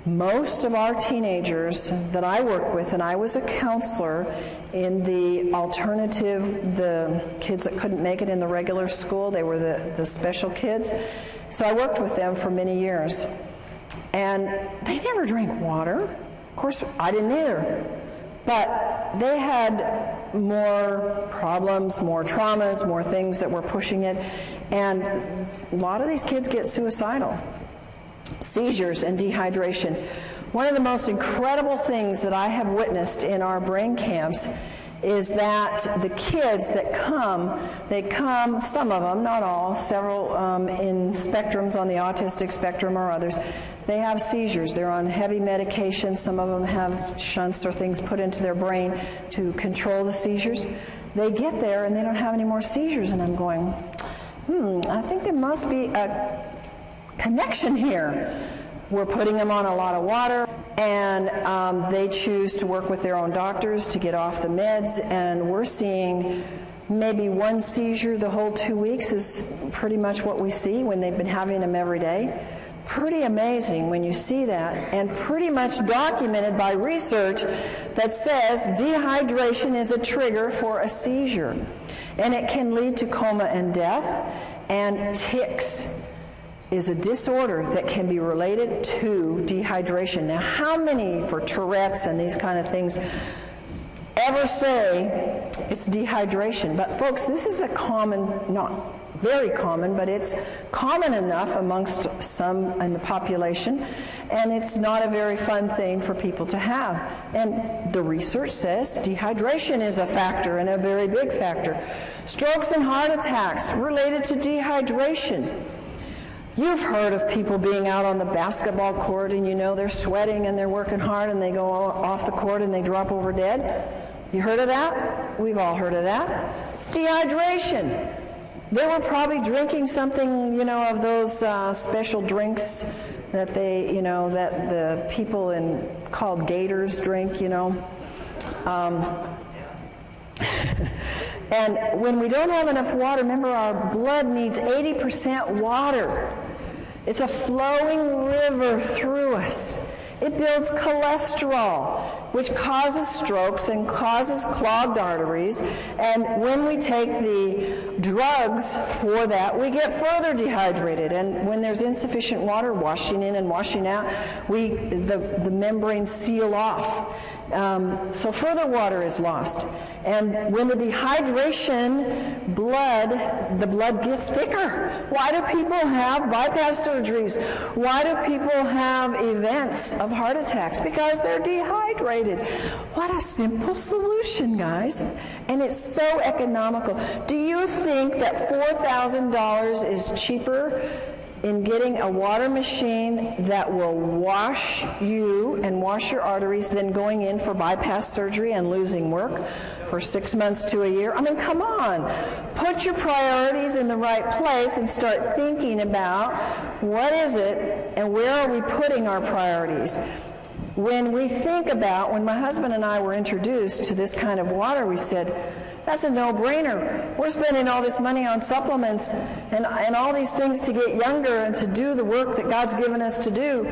most of our teenagers that I work with, and I was a counselor in the alternative, the kids that couldn't make it in the regular school, they were the special kids. So I worked with them for many years. And they never drank water. Of course, I didn't either. But they had more problems, more traumas, more things that were pushing it. And a lot of these kids get suicidal. Seizures and dehydration. One of the most incredible things that I have witnessed in our brain camps is that the kids that come, they come, some of them, not all, several in spectrums on the autistic spectrum or others, they have seizures. They're on heavy medication. Some of them have shunts or things put into their brain to control the seizures. They get there and they don't have any more seizures, and I'm going, I think there must be a connection here. We're putting them on a lot of water, and they choose to work with their own doctors to get off the meds, and we're seeing maybe one seizure the whole 2 weeks is pretty much what we see when they've been having them every day. Pretty amazing when you see that, and pretty much documented by research that says dehydration is a trigger for a seizure, and it can lead to coma and death. And tics is a disorder that can be related to dehydration. Now, how many for Tourette's and these kind of things ever say it's dehydration? But folks, this is a common, not very common, but it's common enough amongst some in the population, and it's not a very fun thing for people to have. And the research says dehydration is a factor, and a very big factor. Strokes and heart attacks related to dehydration. You've heard of people being out on the basketball court and you know they're sweating and they're working hard and they go off the court and they drop over dead. You heard of that? We've all heard of that. It's dehydration. They were probably drinking something, of those special drinks that they, that the people called gators drink, And when we don't have enough water, remember our blood needs 80% water. It's a flowing river through us. It builds cholesterol, which causes strokes and causes clogged arteries. And when we take the drugs for that, we get further dehydrated. And when there's insufficient water washing in and washing out, the membranes seal off. So further water is lost. And when the dehydration, the blood gets thicker. Why do people have bypass surgeries? Why do people have events of heart attacks? Because they're dehydrated. What a simple solution, guys. And it's so economical. Do you think that $4,000 is cheaper in getting a water machine that will wash you and wash your arteries than going in for bypass surgery and losing work for 6 months to a year? I mean, come on. Put your priorities in the right place and start thinking about what is it and where are we putting our priorities. When we think about, when my husband and I were introduced to this kind of water, we said, that's a no-brainer. We're spending all this money on supplements and all these things to get younger and to do the work that God's given us to do.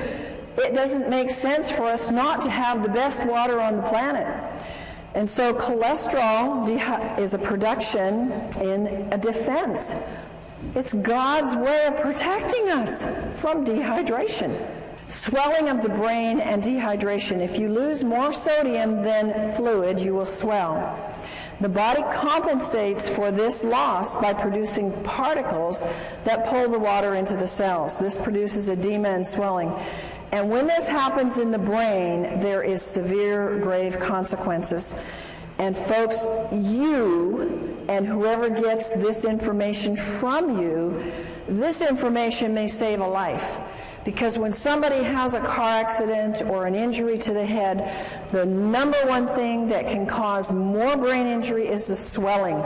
It doesn't make sense for us not to have the best water on the planet. And so cholesterol is a production in a defense. It's God's way of protecting us from dehydration. Swelling of the brain and dehydration. If you lose more sodium than fluid, you will swell. The body compensates for this loss by producing particles that pull the water into the cells. This produces edema and swelling. And when this happens in the brain, there is severe, grave consequences. And folks, you and whoever gets this information from you, this information may save a life. Because when somebody has a car accident or an injury to the head, the number one thing that can cause more brain injury is the swelling.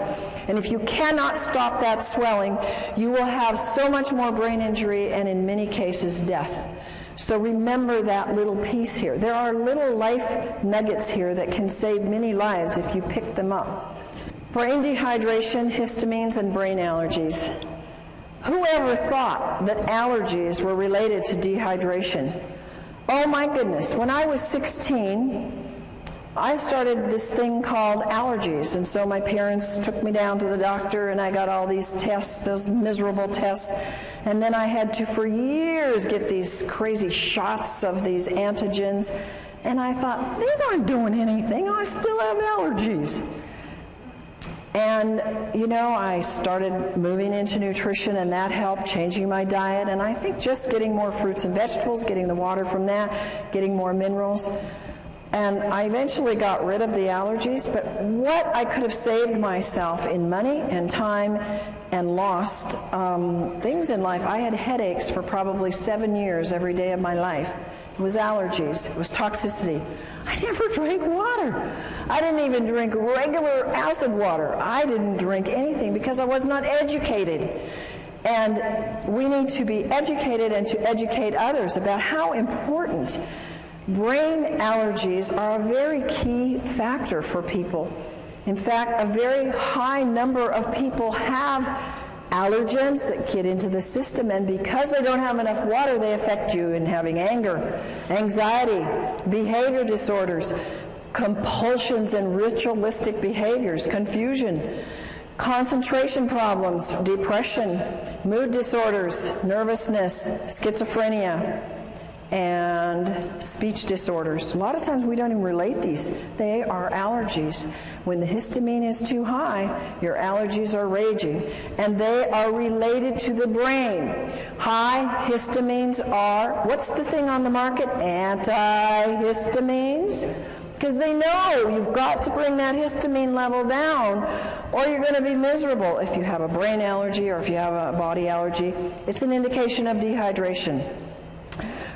And if you cannot stop that swelling, you will have so much more brain injury and in many cases death. So remember that little piece here. There are little life nuggets here that can save many lives if you pick them up. Brain dehydration, histamines, and brain allergies. Whoever thought that allergies were related to dehydration? Oh my goodness, when I was 16, I started this thing called allergies, and so my parents took me down to the doctor and I got all these tests, those miserable tests, and then I had to for years get these crazy shots of these antigens, and I thought, these aren't doing anything, I still have allergies. And, you know, I started moving into nutrition, and that helped, changing my diet, and I think just getting more fruits and vegetables, getting the water from that, getting more minerals. And I eventually got rid of the allergies, but what I could have saved myself in money and time and lost things in life. I had headaches for probably 7 years every day of my life. It was allergies. It was toxicity. I never drank water. I didn't even drink regular acid water. I didn't drink anything because I was not educated. And we need to be educated and to educate others about how important brain allergies are a very key factor for people. In fact, a very high number of people have allergens that get into the system, and because they don't have enough water, they affect you in having anger, anxiety, behavior disorders, compulsions and ritualistic behaviors, confusion, concentration problems, depression, mood disorders, nervousness, schizophrenia, and speech disorders. A lot of times we don't even relate these. They are allergies. When the histamine is too high, your allergies are raging, and they are related to the brain. High histamines are, what's the thing on the market? Antihistamines. Because they know you've got to bring that histamine level down or you're going to be miserable. If you have a brain allergy or if you have a body allergy, it's an indication of dehydration.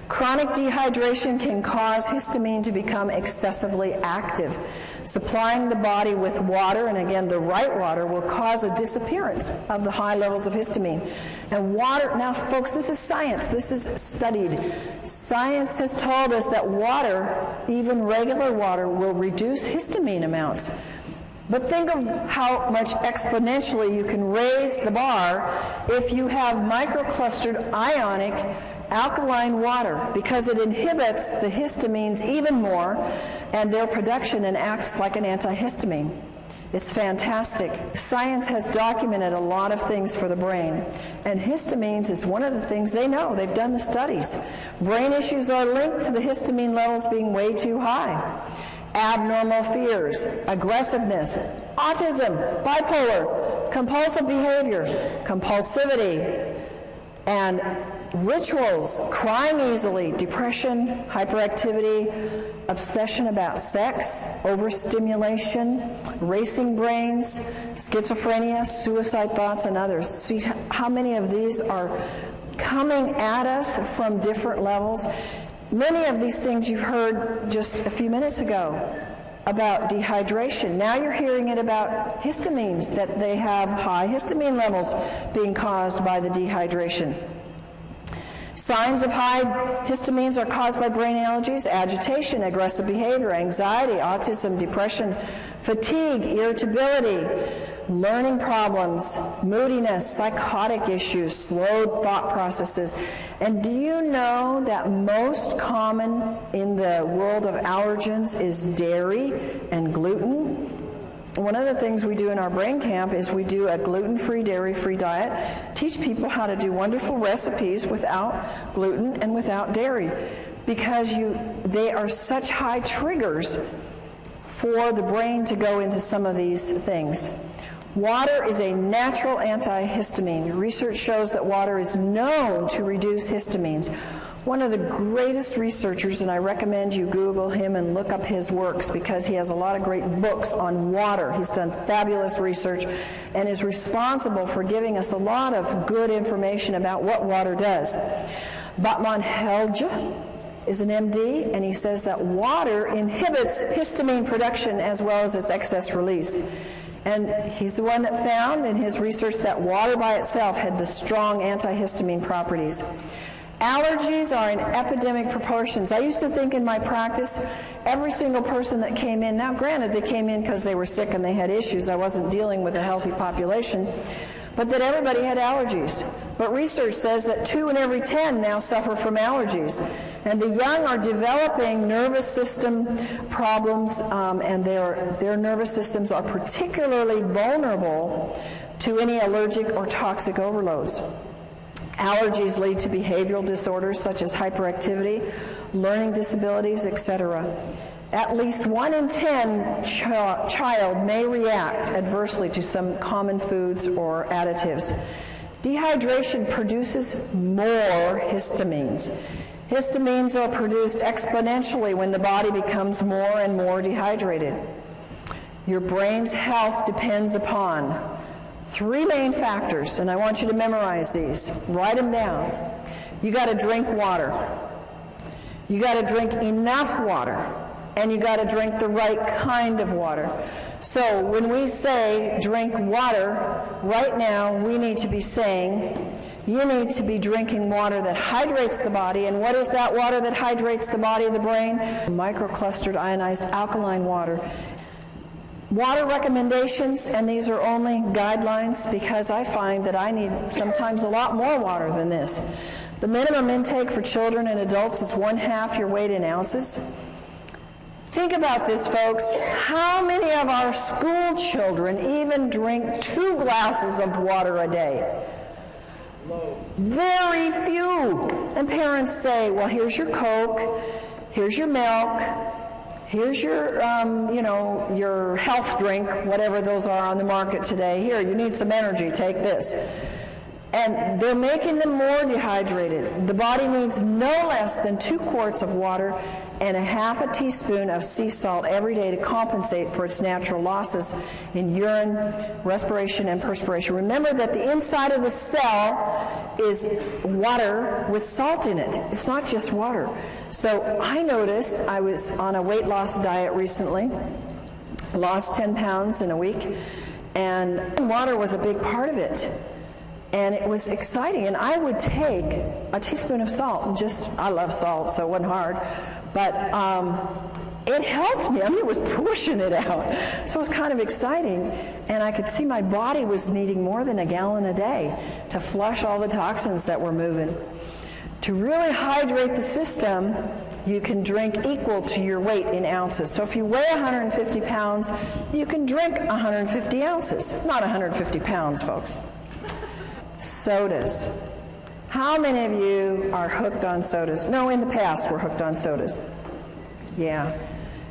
Chronic dehydration can cause histamine to become excessively active. Supplying the body with water, and again the right water, will cause a disappearance of the high levels of histamine. And water, now folks, this is science, this is studied. Science has told us that water, even regular water, will reduce histamine amounts. But think of how much exponentially you can raise the bar if you have microclustered ionic alkaline water, because it inhibits the histamines even more and their production and acts like an antihistamine. It's fantastic. Science has documented a lot of things for the brain, and histamines is one of the things they know. They've done the studies. Brain issues are linked to the histamine levels being way too high. Abnormal fears, aggressiveness, autism, bipolar, compulsive behavior, compulsivity, and rituals, crying easily, depression, hyperactivity, obsession about sex, overstimulation, racing brains, schizophrenia, suicide thoughts, and others. See how many of these are coming at us from different levels. Many of these things you've heard just a few minutes ago about dehydration. Now you're hearing it about histamines, that they have high histamine levels being caused by the dehydration. Signs of high histamines are caused by brain allergies, agitation, aggressive behavior, anxiety, autism, depression, fatigue, irritability, learning problems, moodiness, psychotic issues, slowed thought processes. And do you know that most common in the world of allergens is dairy and gluten? One of the things we do in our brain camp is we do a gluten-free, dairy-free diet, teach people how to do wonderful recipes without gluten and without dairy, because they are such high triggers for the brain to go into some of these things. Water is a natural antihistamine. Research shows that water is known to reduce histamines. One of the greatest researchers, and I recommend you Google him and look up his works because he has a lot of great books on water. He's done fabulous research and is responsible for giving us a lot of good information about what water does. Batman Helge is an MD, and he says that water inhibits histamine production as well as its excess release. And he's the one that found in his research that water by itself had the strong antihistamine properties. Allergies are in epidemic proportions. I used to think in my practice, every single person that came in, now granted they came in because they were sick and they had issues, I wasn't dealing with a healthy population, but that everybody had allergies. But research says that 2 in every 10 now suffer from allergies. And the young are developing nervous system problems, and their nervous systems are particularly vulnerable to any allergic or toxic overloads. Allergies lead to behavioral disorders such as hyperactivity, learning disabilities, etc. At least 1 in 10 child may react adversely to some common foods or additives. Dehydration produces more histamines. Histamines are produced exponentially when the body becomes more and more dehydrated. Your brain's health depends upon 3 main factors, and I want you to memorize these. Write them down. You got to drink water. You got to drink enough water, and you got to drink the right kind of water. So when we say drink water, right now we need to be saying you need to be drinking water that hydrates the body. And what is that water that hydrates the body of the brain? Microclustered ionized alkaline water. Water recommendations, and these are only guidelines because I find that I need sometimes a lot more water than this. The minimum intake for children and adults is 1/2 your weight in ounces. Think about this, folks. How many of our school children even drink 2 glasses of water a day? Very few. And parents say, well, here's your Coke, here's your milk, here's your, your health drink, whatever those are on the market today. Here, you need some energy, take this. And they're making them more dehydrated. The body needs no less than 2 quarts of water and 1/2 teaspoon of sea salt every day to compensate for its natural losses in urine, respiration, and perspiration. Remember that the inside of the cell is water with salt in it. It's not just water. So I noticed, I was on a weight loss diet recently, lost 10 pounds in a week, and water was a big part of it. And it was exciting. And I would take a teaspoon of salt and I love salt, so it wasn't hard. But it helped me. I mean, it was pushing it out. So it was kind of exciting. And I could see my body was needing more than a gallon a day to flush all the toxins that were moving. To really hydrate the system, you can drink equal to your weight in ounces. So if you weigh 150 pounds, you can drink 150 ounces. Not 150 pounds, folks. Sodas. How many of you are hooked on sodas? No, in the past we're hooked on sodas. Yeah.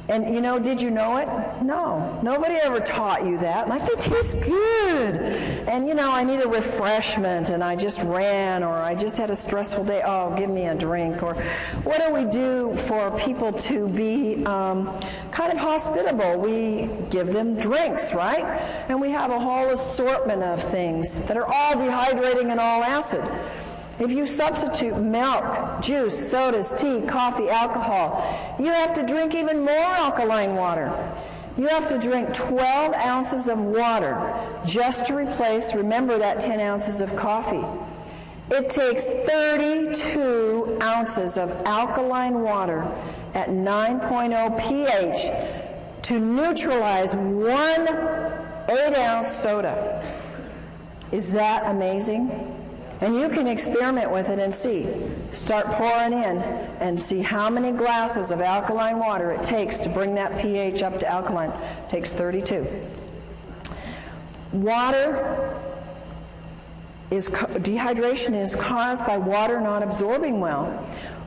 And did you know it? No. Nobody ever taught you that. Like, they taste good. And I need a refreshment, and I just ran, or I just had a stressful day. Oh, give me a drink. Or what do we do for people to be kind of hospitable? We give them drinks, right? And we have a whole assortment of things that are all dehydrating and all acid. If you substitute milk, juice, sodas, tea, coffee, alcohol, you have to drink even more alkaline water. You have to drink 12 ounces of water just to replace, remember, that 10 ounces of coffee. It takes 32 ounces of alkaline water at 9.0 pH to neutralize 1 8-ounce soda. Is that amazing? And you can experiment with it and see. Start pouring in and see how many glasses of alkaline water it takes to bring that pH up to alkaline. It takes 32. Dehydration is caused by water not absorbing well.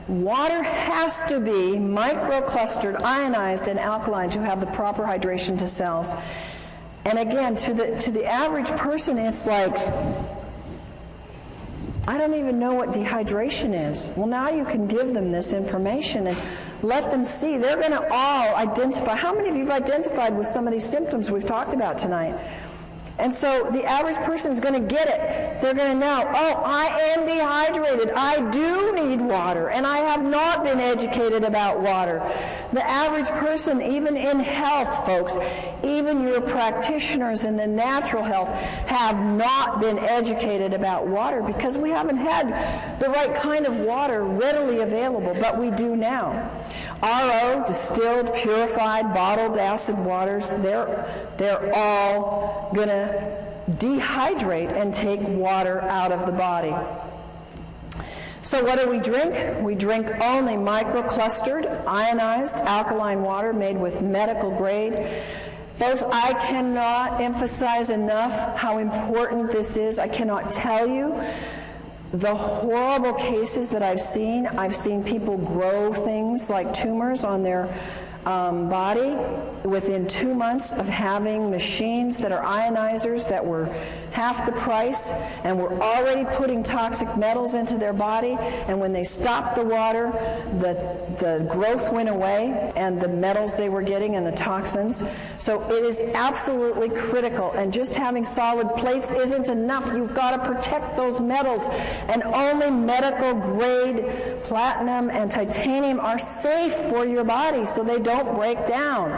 Water has to be microclustered, ionized, and alkaline to have the proper hydration to cells. And again, to the average person, it's like, I don't even know what dehydration is. Well, now you can give them this information and let them see. They're going to all identify. How many of you have identified with some of these symptoms we've talked about tonight? And so the average person is going to get it. They're going to know, oh, I am dehydrated. I do need water, and I have not been educated about water. The average person, even in health, folks, even your practitioners in the natural health, have not been educated about water because we haven't had the right kind of water readily available, but we do now. RO, distilled, purified, bottled acid waters, they're all going to dehydrate and take water out of the body. So what do we drink? We drink only microclustered, ionized, alkaline water made with medical grade. Folks, I cannot emphasize enough how important this is. I cannot tell you the horrible cases that I've seen. I've seen people grow things like tumors on their body within 2 months of having machines that are ionizers that were half the price and were already putting toxic metals into their body, and when they stopped the water, the growth went away and the metals they were getting and the toxins. So it is absolutely critical, and just having solid plates isn't enough. You've got to protect those metals, and only medical grade platinum and titanium are safe for your body so they don't break down.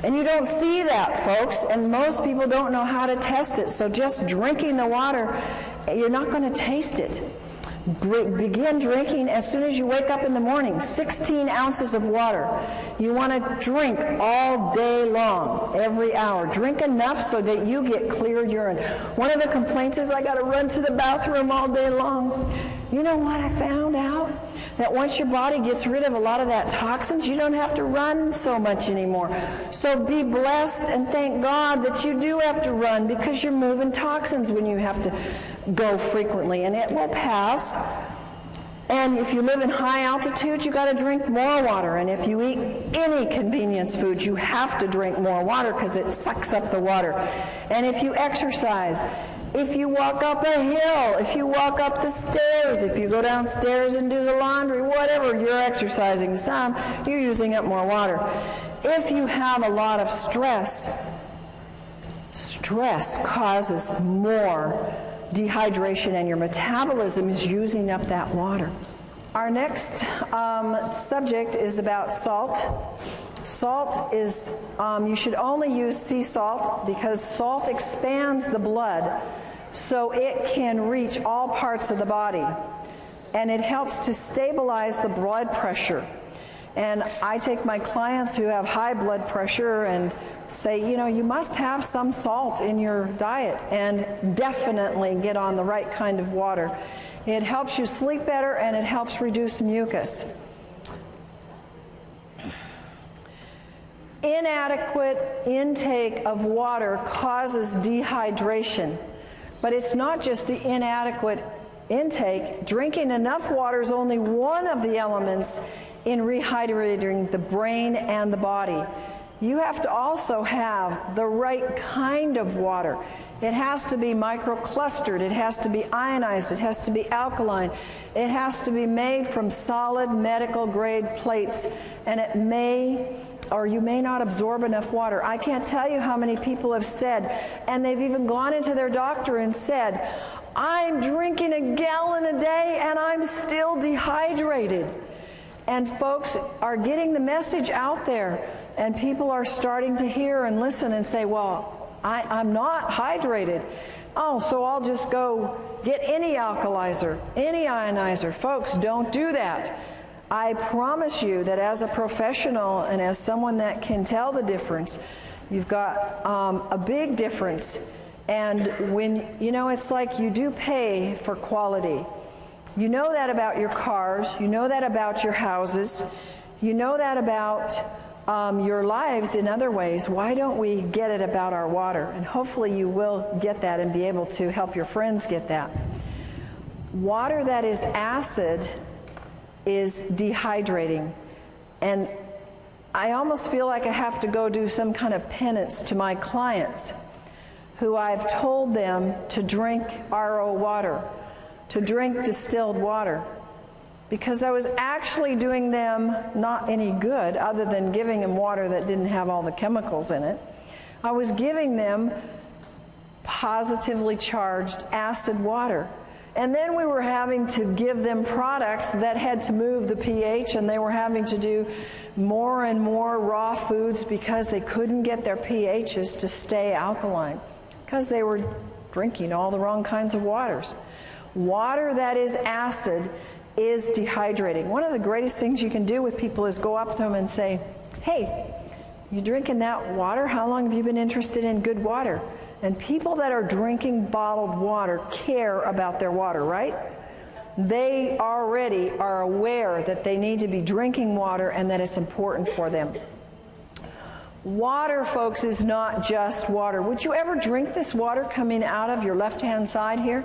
And you don't see that, folks, and most people don't know how to test it. So just drinking the water, you're not going to taste it. Begin drinking as soon as you wake up in the morning, 16 ounces of water. You want to drink all day long, every hour. Drink enough so that you get clear urine. One of the complaints is, I got to run to the bathroom all day long. You know what I found out? That once your body gets rid of a lot of that toxins, you don't have to run so much anymore. So be blessed and thank God that you do have to run, because you're moving toxins when you have to go frequently, and it will pass. And if you live in high altitude, you got to drink more water. And if you eat any convenience food, you have to drink more water because it sucks up the water. And if you exercise, if you walk up a hill, if you walk up the stairs, if you go downstairs and do the laundry, whatever, you're exercising some, you're using up more water. If you have a lot of stress, stress causes more dehydration, and your metabolism is using up that water. Our next subject is about salt. Salt is, you should only use sea salt because salt expands the blood so it can reach all parts of the body, and it helps to stabilize the blood pressure. And I take my clients who have high blood pressure and say, you know, you must have some salt in your diet, and definitely get on the right kind of water. It helps you sleep better, and it helps reduce mucus. Inadequate intake of water causes dehydration, but it's not just the inadequate intake. Drinking enough water is only one of the elements in rehydrating the brain and the body. You have to also have the right kind of water. It has to be microclustered, it has to be ionized, it has to be alkaline, it has to be made from solid medical grade plates, and it may or you may not absorb enough water. I can't tell you how many people have said, and they've even gone into their doctor and said, I'm drinking a gallon a day and I'm still dehydrated. And folks are getting the message out there, and people are starting to hear and listen and say, well, I'm not hydrated. Oh, so I'll just go get any alkalizer, any ionizer. Folks, don't do that. I promise you that as a professional and as someone that can tell the difference, you've got a big difference. And when, you know, it's like you do pay for quality. You know that about your cars, you know that about your houses, you know that about your lives in other ways. Why don't we get it about our water? And hopefully you will get that and be able to help your friends get that. Water that is acid is dehydrating. And I almost feel like I have to go do some kind of penance to my clients who I've told them to drink RO water, to drink distilled water, because I was actually doing them not any good other than giving them water that didn't have all the chemicals in it. I was giving them positively charged acid water. And then we were having to give them products that had to move the pH, and they were having to do more and more raw foods because they couldn't get their pHs to stay alkaline, because they were drinking all the wrong kinds of waters. Water that is acid is dehydrating. One of the greatest things you can do with people is go up to them and say, hey, you drinking that water? How long have you been interested in good water? And people that are drinking bottled water care about their water, right? They already are aware that they need to be drinking water and that it's important for them. Water, folks, is not just water. Would you ever drink this water coming out of your left-hand side here?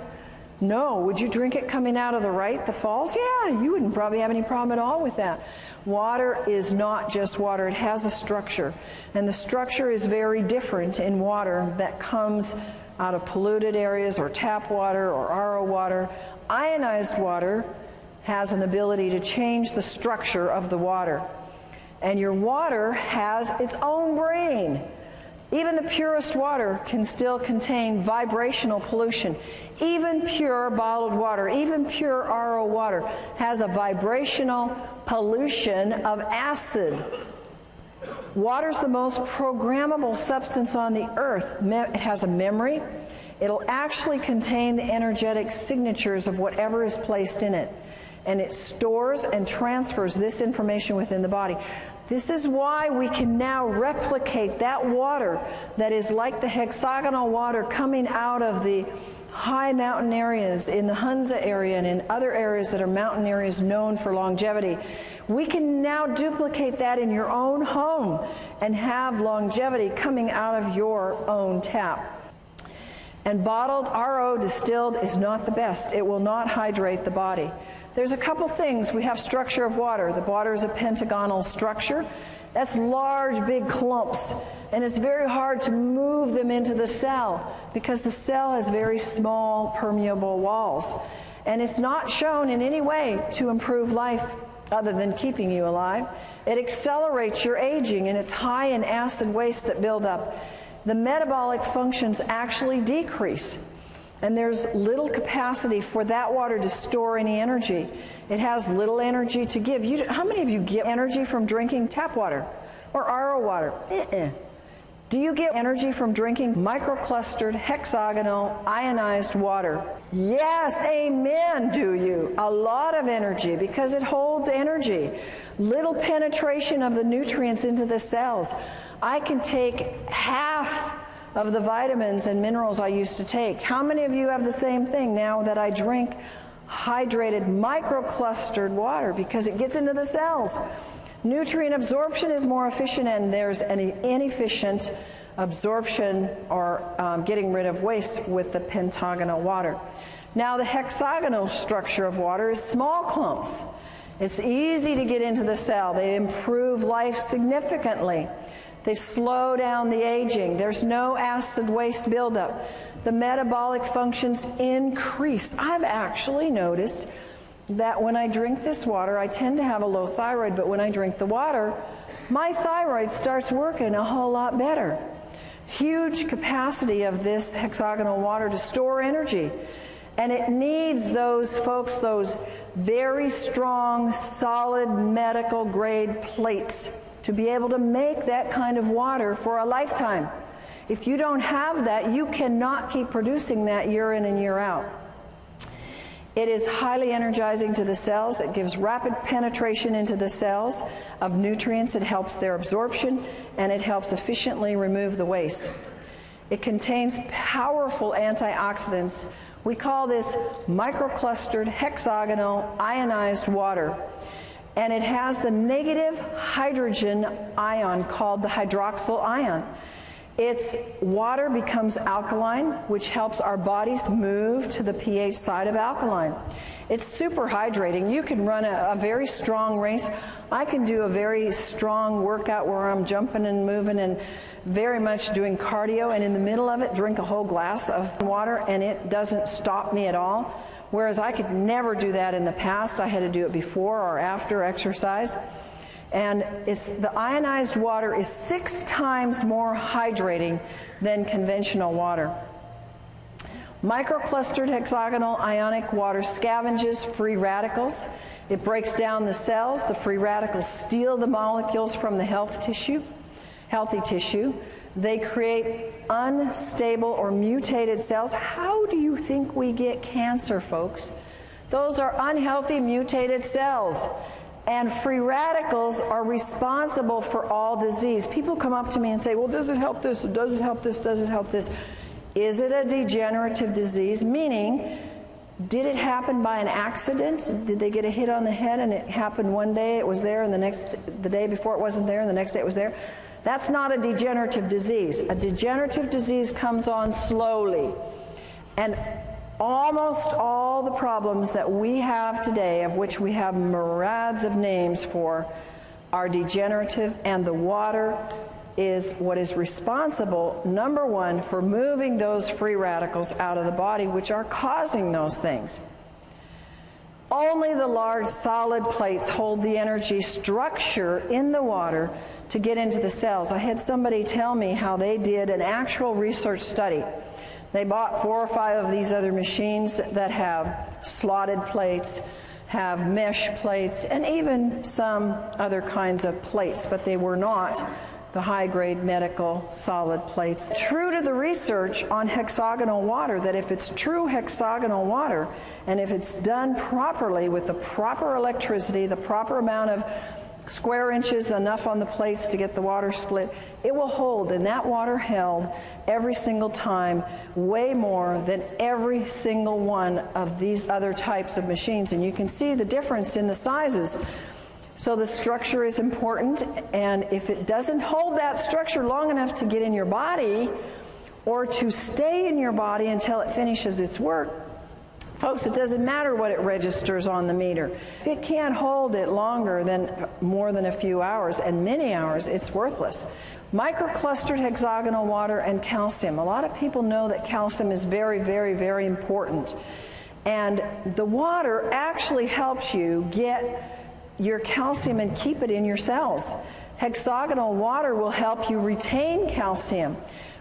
No. Would you drink it coming out of the right, the falls? Yeah, you wouldn't probably have any problem at all with that. Water is not just water. It has a structure. And the structure is very different in water that comes out of polluted areas or tap water or RO water. Ionized water has an ability to change the structure of the water. And your water has its own brain. Even the purest water can still contain vibrational pollution. Even pure bottled water, even pure RO water has a vibrational pollution of acid. Water's the most programmable substance on the earth. It has a memory. It'll actually contain the energetic signatures of whatever is placed in it. And it stores and transfers this information within the body. This is why we can now replicate that water that is like the hexagonal water coming out of the high mountain areas in the Hunza area and in other areas that are mountain areas known for longevity. We can now duplicate that in your own home and have longevity coming out of your own tap. And bottled RO distilled is not the best. It will not hydrate the body. There's a couple things. We have structure of water. The water is a pentagonal structure. That's large, big clumps. And it's very hard to move them into the cell because the cell has very small, permeable walls. And it's not shown in any way to improve life other than keeping you alive. It accelerates your aging, and it's high in acid waste that build up. The metabolic functions actually decrease. And there's little capacity for that water to store any energy. It has little energy to give. How many of you get energy from drinking tap water or RO water? Do you get energy from drinking microclustered, hexagonal, ionized water? Yes, amen, do you? A lot of energy because it holds energy. Little penetration of the nutrients into the cells. I can take half of the vitamins and minerals I used to take. How many of you have the same thing now that I drink hydrated, microclustered water because it gets into the cells? Nutrient absorption is more efficient, and there's an inefficient absorption or getting rid of waste with the pentagonal water. Now the hexagonal structure of water is small clumps. It's easy to get into the cell. They improve life significantly. They slow down the aging. There's no acid waste buildup. The metabolic functions increase. I've actually noticed that when I drink this water, I tend to have a low thyroid, but when I drink the water, my thyroid starts working a whole lot better. Huge capacity of this hexagonal water to store energy. And it needs those folks, those very strong, solid medical grade plates to be able to make that kind of water for a lifetime. If you don't have that, you cannot keep producing that year in and year out. It is highly energizing to the cells. It gives rapid penetration into the cells of nutrients. It helps their absorption, and it helps efficiently remove the waste. It contains powerful antioxidants. We call this microclustered, hexagonal, ionized water. And it has the negative hydrogen ion called the hydroxyl ion. Its water becomes alkaline, which helps our bodies move to the pH side of alkaline. It's super hydrating. You can run a very strong race. I can do a very strong workout where I'm jumping and moving and very much doing cardio, and in the middle of it drink a whole glass of water, and it doesn't stop me at all. Whereas I could never do that in the past. I had to do it before or after exercise. And the ionized water is 6 times more hydrating than conventional water. Microclustered hexagonal ionic water scavenges free radicals. It breaks down the cells. The free radicals steal the molecules from the healthy tissue. They create unstable or mutated cells. How do you think we get cancer, folks? Those are unhealthy, mutated cells. And free radicals are responsible for all disease. People come up to me and say, well, does it help this? Does it help this? Does it help this? Is it a degenerative disease? Meaning, did it happen by an accident? Did they get a hit on the head and it happened one day, it was there, and the day before it wasn't there, and the next day it was there? That's not a degenerative disease. A degenerative disease comes on slowly. And almost all the problems that we have today, of which we have myriads of names for, are degenerative, and the water is what is responsible, number one, for moving those free radicals out of the body, which are causing those things. Only the large solid plates hold the energy structure in the water to get into the cells. I had somebody tell me how they did an actual research study. They bought 4 or 5 of these other machines that have slotted plates, have mesh plates, and even some other kinds of plates, but they were not the high-grade medical solid plates. True to the research on hexagonal water, that if it's true hexagonal water, and if it's done properly with the proper electricity, the proper amount of square inches, enough on the plates to get the water split, it will hold, and that water held every single time way more than every single one of these other types of machines. And you can see the difference in the sizes. So the structure is important, and if it doesn't hold that structure long enough to get in your body or to stay in your body until it finishes its work, folks, it doesn't matter what it registers on the meter. If it can't hold it longer than more than a few hours, and many hours, it's worthless. Microclustered hexagonal water and calcium. A lot of people know that calcium is very, very, very important. And the water actually helps you get your calcium and keep it in your cells. Hexagonal water will help you retain calcium.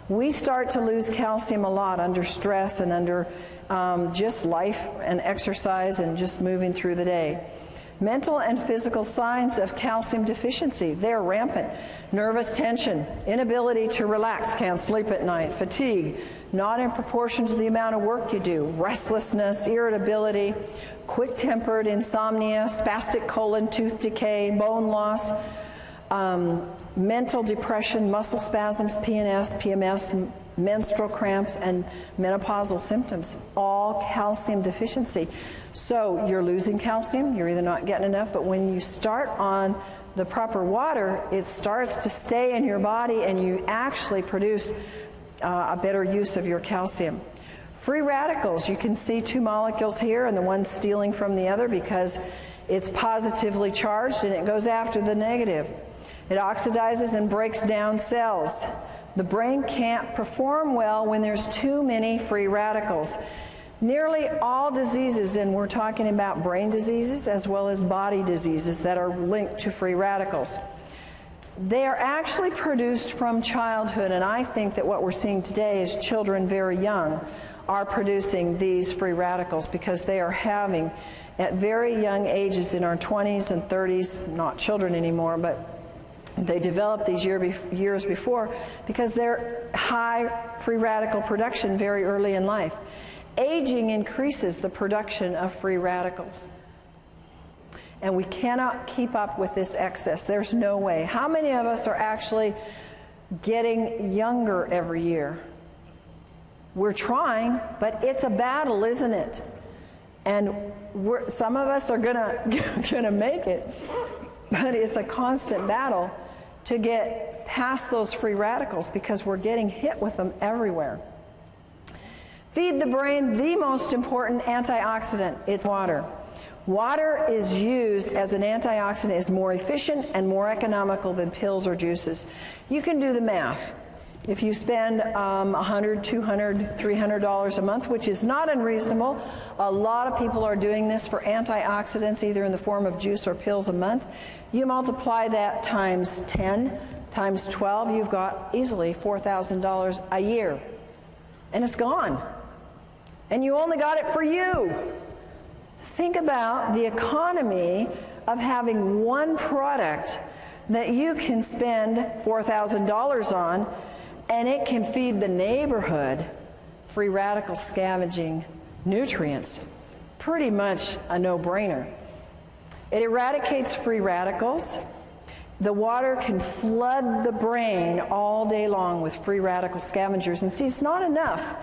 We start to lose calcium a lot under stress and under just life and exercise and just moving through the day. Mental and physical signs of calcium deficiency, they're rampant. Nervous tension, inability to relax, can't sleep at night, fatigue, not in proportion to the amount of work you do, restlessness, irritability, quick-tempered, insomnia, spastic colon, tooth decay, bone loss, mental depression, muscle spasms, PNS, PMS, menstrual cramps, and menopausal symptoms, all calcium deficiency. So you're losing calcium, you're either not getting enough, but when you start on the proper water, it starts to stay in your body and you actually produce a better use of your calcium. Free radicals, you can see 2 molecules here and the one stealing from the other because it's positively charged and it goes after the negative. It oxidizes and breaks down cells. The brain can't perform well when there's too many free radicals. Nearly all diseases, and we're talking about brain diseases as well as body diseases that are linked to free radicals, they are actually produced from childhood, and I think that what we're seeing today is children very young are producing these free radicals because they are having, at very young ages in our 20s and 30s, not children anymore, but they developed these years before because they're high free radical production very early in life. Aging increases the production of free radicals. And we cannot keep up with this excess. There's no way. How many of us are actually getting younger every year? We're trying, but it's a battle, isn't it? And some of us are gonna make it, but it's a constant battle to get past those free radicals because we're getting hit with them everywhere. Feed the brain the most important antioxidant, it's water. Water is used as an antioxidant, is more efficient and more economical than pills or juices. You can do the math. If you spend $100, $200, $300 a month, which is not unreasonable, a lot of people are doing this for antioxidants, either in the form of juice or pills a month. You multiply that times 10, times 12, you've got easily $4,000 a year. And it's gone. And you only got it for you. Think about the economy of having one product that you can spend $4,000 on, and it can feed the neighborhood free radical scavenging nutrients. It's pretty much a no-brainer. It eradicates free radicals. The water can flood the brain all day long with free radical scavengers. And see, it's not enough.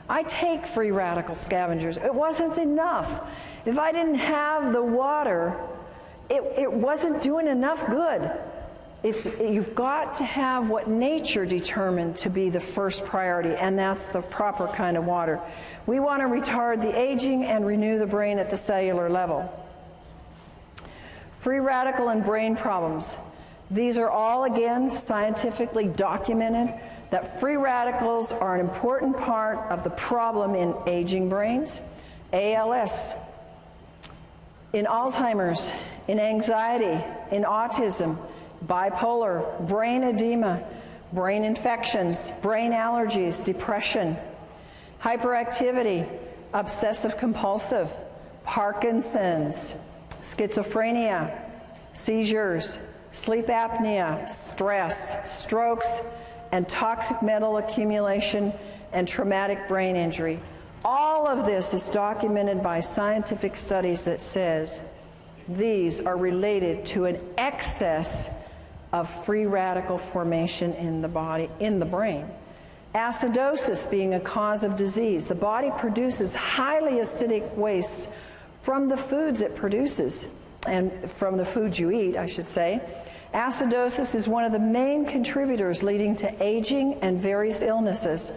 I take free radical scavengers. It wasn't enough. If I didn't have the water, it wasn't doing enough good. You've got to have what nature determined to be the first priority, and that's the proper kind of water. We want to retard the aging and renew the brain at the cellular level. Free radical and brain problems. These are all, again, scientifically documented that free radicals are an important part of the problem in aging brains, ALS, in Alzheimer's, in anxiety, in autism, bipolar, brain edema, brain infections, brain allergies, depression, hyperactivity, obsessive compulsive, Parkinson's, schizophrenia, seizures, sleep apnea, stress, strokes, and toxic metal accumulation and traumatic brain injury. All of this is documented by scientific studies that says these are related to an excess of free radical formation in the body, in the brain. Acidosis being a cause of disease. The body produces highly acidic wastes from the foods it produces, and from the foods you eat, I should say. Acidosis is one of the main contributors leading to aging and various illnesses.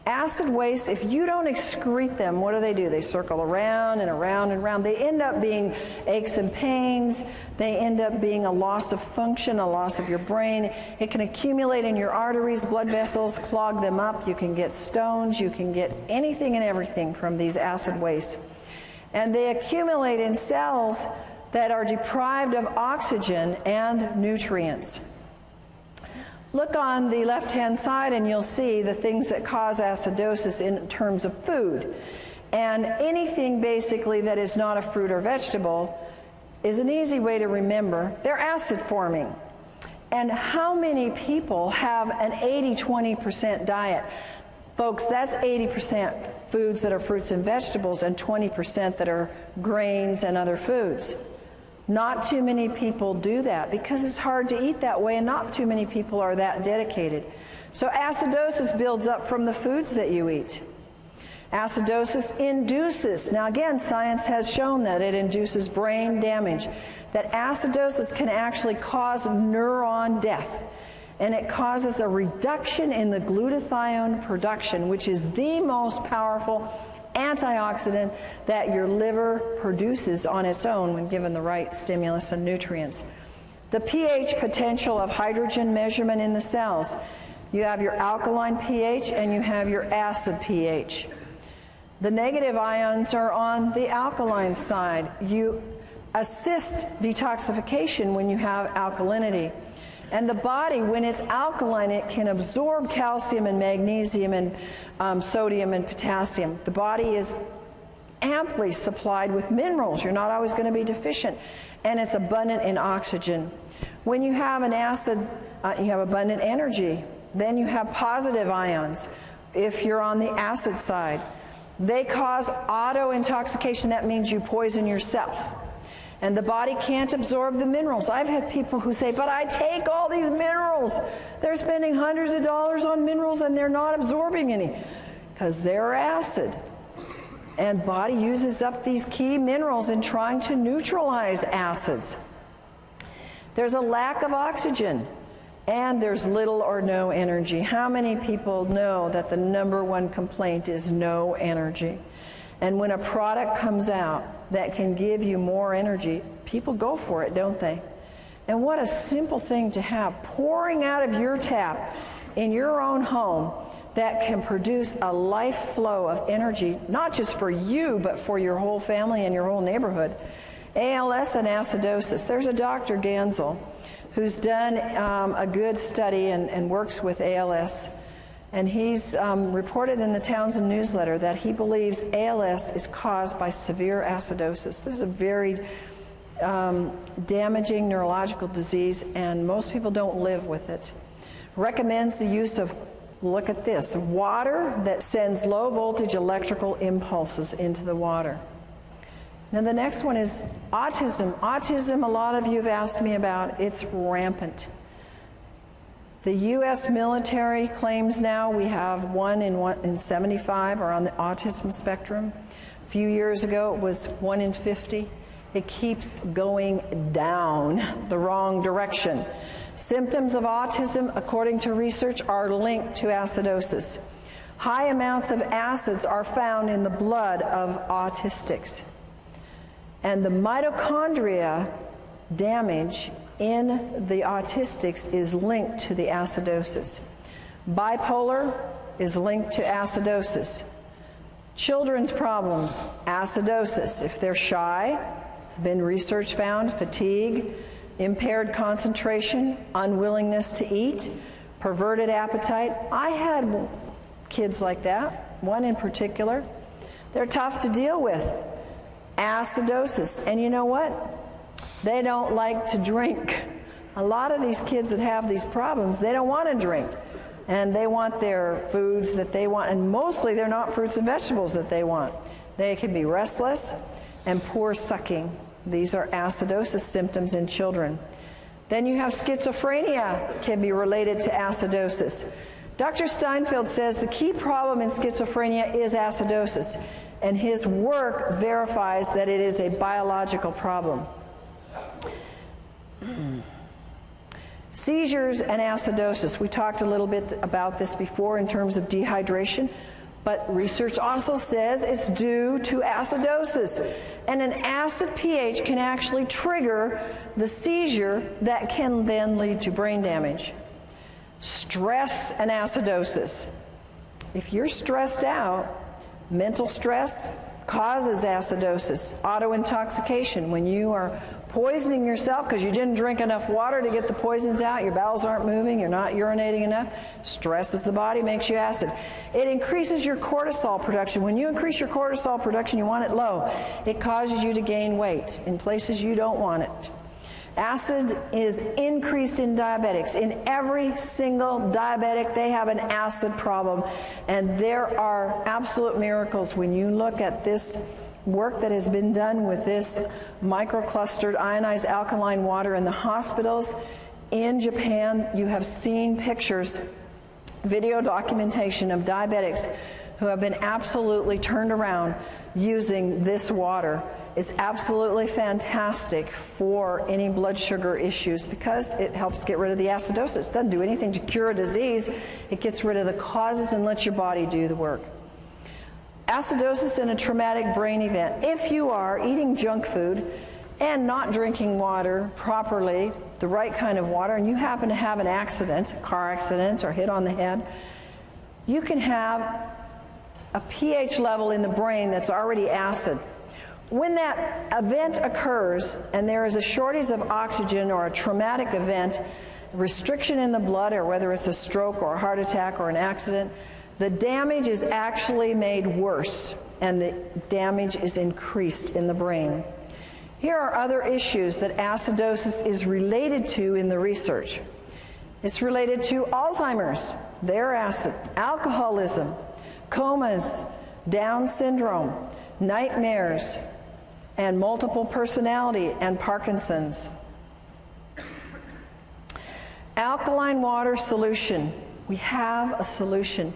Acid wastes, if you don't excrete them, what do? They circle around and around and around. They end up being aches and pains. They end up being a loss of function, a loss of your brain. It can accumulate in your arteries, blood vessels, clog them up. You can get stones. You can get anything and everything from these acid wastes. And they accumulate in cells that are deprived of oxygen and nutrients. Look on the left-hand side and you'll see the things that cause acidosis in terms of food. And anything basically that is not a fruit or vegetable is an easy way to remember. They're acid forming. And how many people have an 80-20% diet? Folks, that's 80% foods that are fruits and vegetables and 20% that are grains and other foods. Not too many people do that because it's hard to eat that way, and not too many people are that dedicated. So acidosis builds up from the foods that you eat. Acidosis induces, now again, science has shown that it induces brain damage, that acidosis can actually cause neuron death, and it causes a reduction in the glutathione production, which is the most powerful antioxidant that your liver produces on its own when given the right stimulus and nutrients. The pH potential of hydrogen measurement in the cells. You have your alkaline pH and you have your acid pH. The negative ions are on the alkaline side. You assist detoxification when you have alkalinity. And the body, when it's alkaline, it can absorb calcium and magnesium and sodium and potassium. The body is amply supplied with minerals. You're not always going to be deficient. And it's abundant in oxygen. When you have an acid, you have abundant energy. Then you have positive ions. If you're on the acid side, they cause auto-intoxication. That means you poison yourself. And the body can't absorb the minerals. I've had people who say, but I take all these minerals. They're spending hundreds of dollars on minerals and they're not absorbing any because they're acid. And body uses up these key minerals in trying to neutralize acids. There's a lack of oxygen and there's little or no energy. How many people know that the #1 complaint is no energy? And when a product comes out that can give you more energy, people go for it, don't they? And what a simple thing to have pouring out of your tap in your own home that can produce a life flow of energy, not just for you, but for your whole family and your whole neighborhood. ALS and acidosis. There's a Dr. Gansel who's done a good study and works with ALS. And he's reported in the Townsend newsletter that he believes ALS is caused by severe acidosis. This is a very damaging neurological disease, and most people don't live with it. Recommends the use of, look at this, water that sends low voltage electrical impulses into the water. Now the next one is autism. Autism, a lot of you have asked me about. It's rampant. The U.S. military claims now we have 1 in 75 are on the autism spectrum. A few years ago it was 1 in 50. It keeps going down the wrong direction. Symptoms of autism, according to research, are linked to acidosis. High amounts of acids are found in the blood of autistics. And the mitochondria damage in the autistics is linked to the acidosis. Bipolar is linked to acidosis. Children's problems, acidosis. If they're shy, there's been research found, fatigue, impaired concentration, unwillingness to eat, perverted appetite. I had kids like that, one in particular. They're tough to deal with. Acidosis. And you know what? They don't like to drink. A lot of these kids that have these problems, they don't want to drink. And they want their foods that they want, and mostly they're not fruits and vegetables that they want. They can be restless and poor sucking. These are acidosis symptoms in children. Then you have schizophrenia, can be related to acidosis. Dr. Steinfeld says the key problem in schizophrenia is acidosis, and his work verifies that it is a biological problem. Seizures and acidosis. We talked a little bit about this before in terms of dehydration, but research also says it's due to acidosis. And an acid pH can actually trigger the seizure that can then lead to brain damage. Stress and acidosis. If you're stressed out, mental stress causes acidosis. Autointoxication, when you are poisoning yourself because you didn't drink enough water to get the poisons out, your bowels aren't moving, you're not urinating enough, stresses the body, makes you acid. It increases your cortisol production. When you increase your cortisol production, you want it low. It causes you to gain weight in places you don't want it. Acid is increased in diabetics. In every single diabetic, they have an acid problem. And there are absolute miracles when you look at this work that has been done with this microclustered ionized alkaline water in the hospitals. In Japan, you have seen pictures, video documentation of diabetics who have been absolutely turned around using this water. It's absolutely fantastic for any blood sugar issues because it helps get rid of the acidosis. It doesn't do anything to cure a disease. It gets rid of the causes and lets your body do the work. Acidosis in a traumatic brain event. If you are eating junk food and not drinking water properly, the right kind of water, and you happen to have an accident, a car accident or hit on the head, you can have a pH level in the brain that's already acid. When that event occurs and there is a shortage of oxygen or a traumatic event, restriction in the blood, or whether it's a stroke or a heart attack or an accident, the damage is actually made worse and the damage is increased in the brain. Here are other issues that acidosis is related to in the research. It's related to Alzheimer's, their acid, alcoholism, comas, Down syndrome, nightmares, and multiple personality and Parkinson's. Alkaline water solution. We have a solution.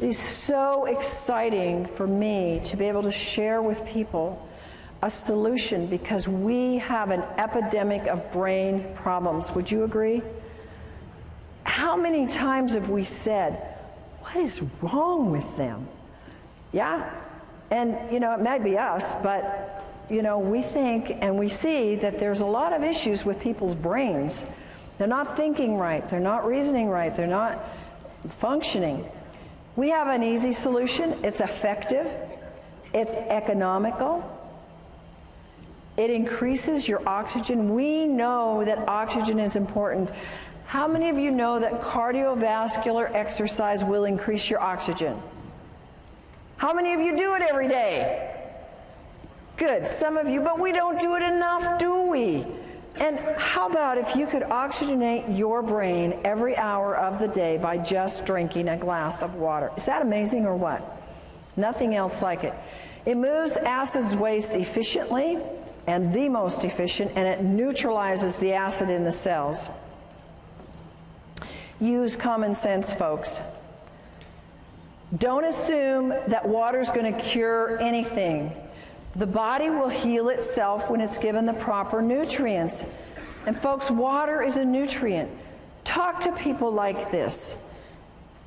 It is so exciting for me to be able to share with people a solution because we have an epidemic of brain problems. Would you agree? How many times have we said, what is wrong with them? Yeah, and you know, it might be us, but you know, we think and we see that there's a lot of issues with people's brains. They're not thinking right, they're not reasoning right, they're not functioning. We have an easy solution. It's effective, it's economical, it increases your oxygen. We know that oxygen is important. How many of you know that cardiovascular exercise will increase your oxygen? How many of you do it every day? Good, some of you, but we don't do it enough, do we? And how about if you could oxygenate your brain every hour of the day by just drinking a glass of water? Is that amazing or what? Nothing else like it. It moves acids waste efficiently, and the most efficient, and it neutralizes the acid in the cells. Use common sense, folks. Don't assume that water is going to cure anything. The body will heal itself when it's given the proper nutrients. And folks, water is a nutrient. Talk to people like this.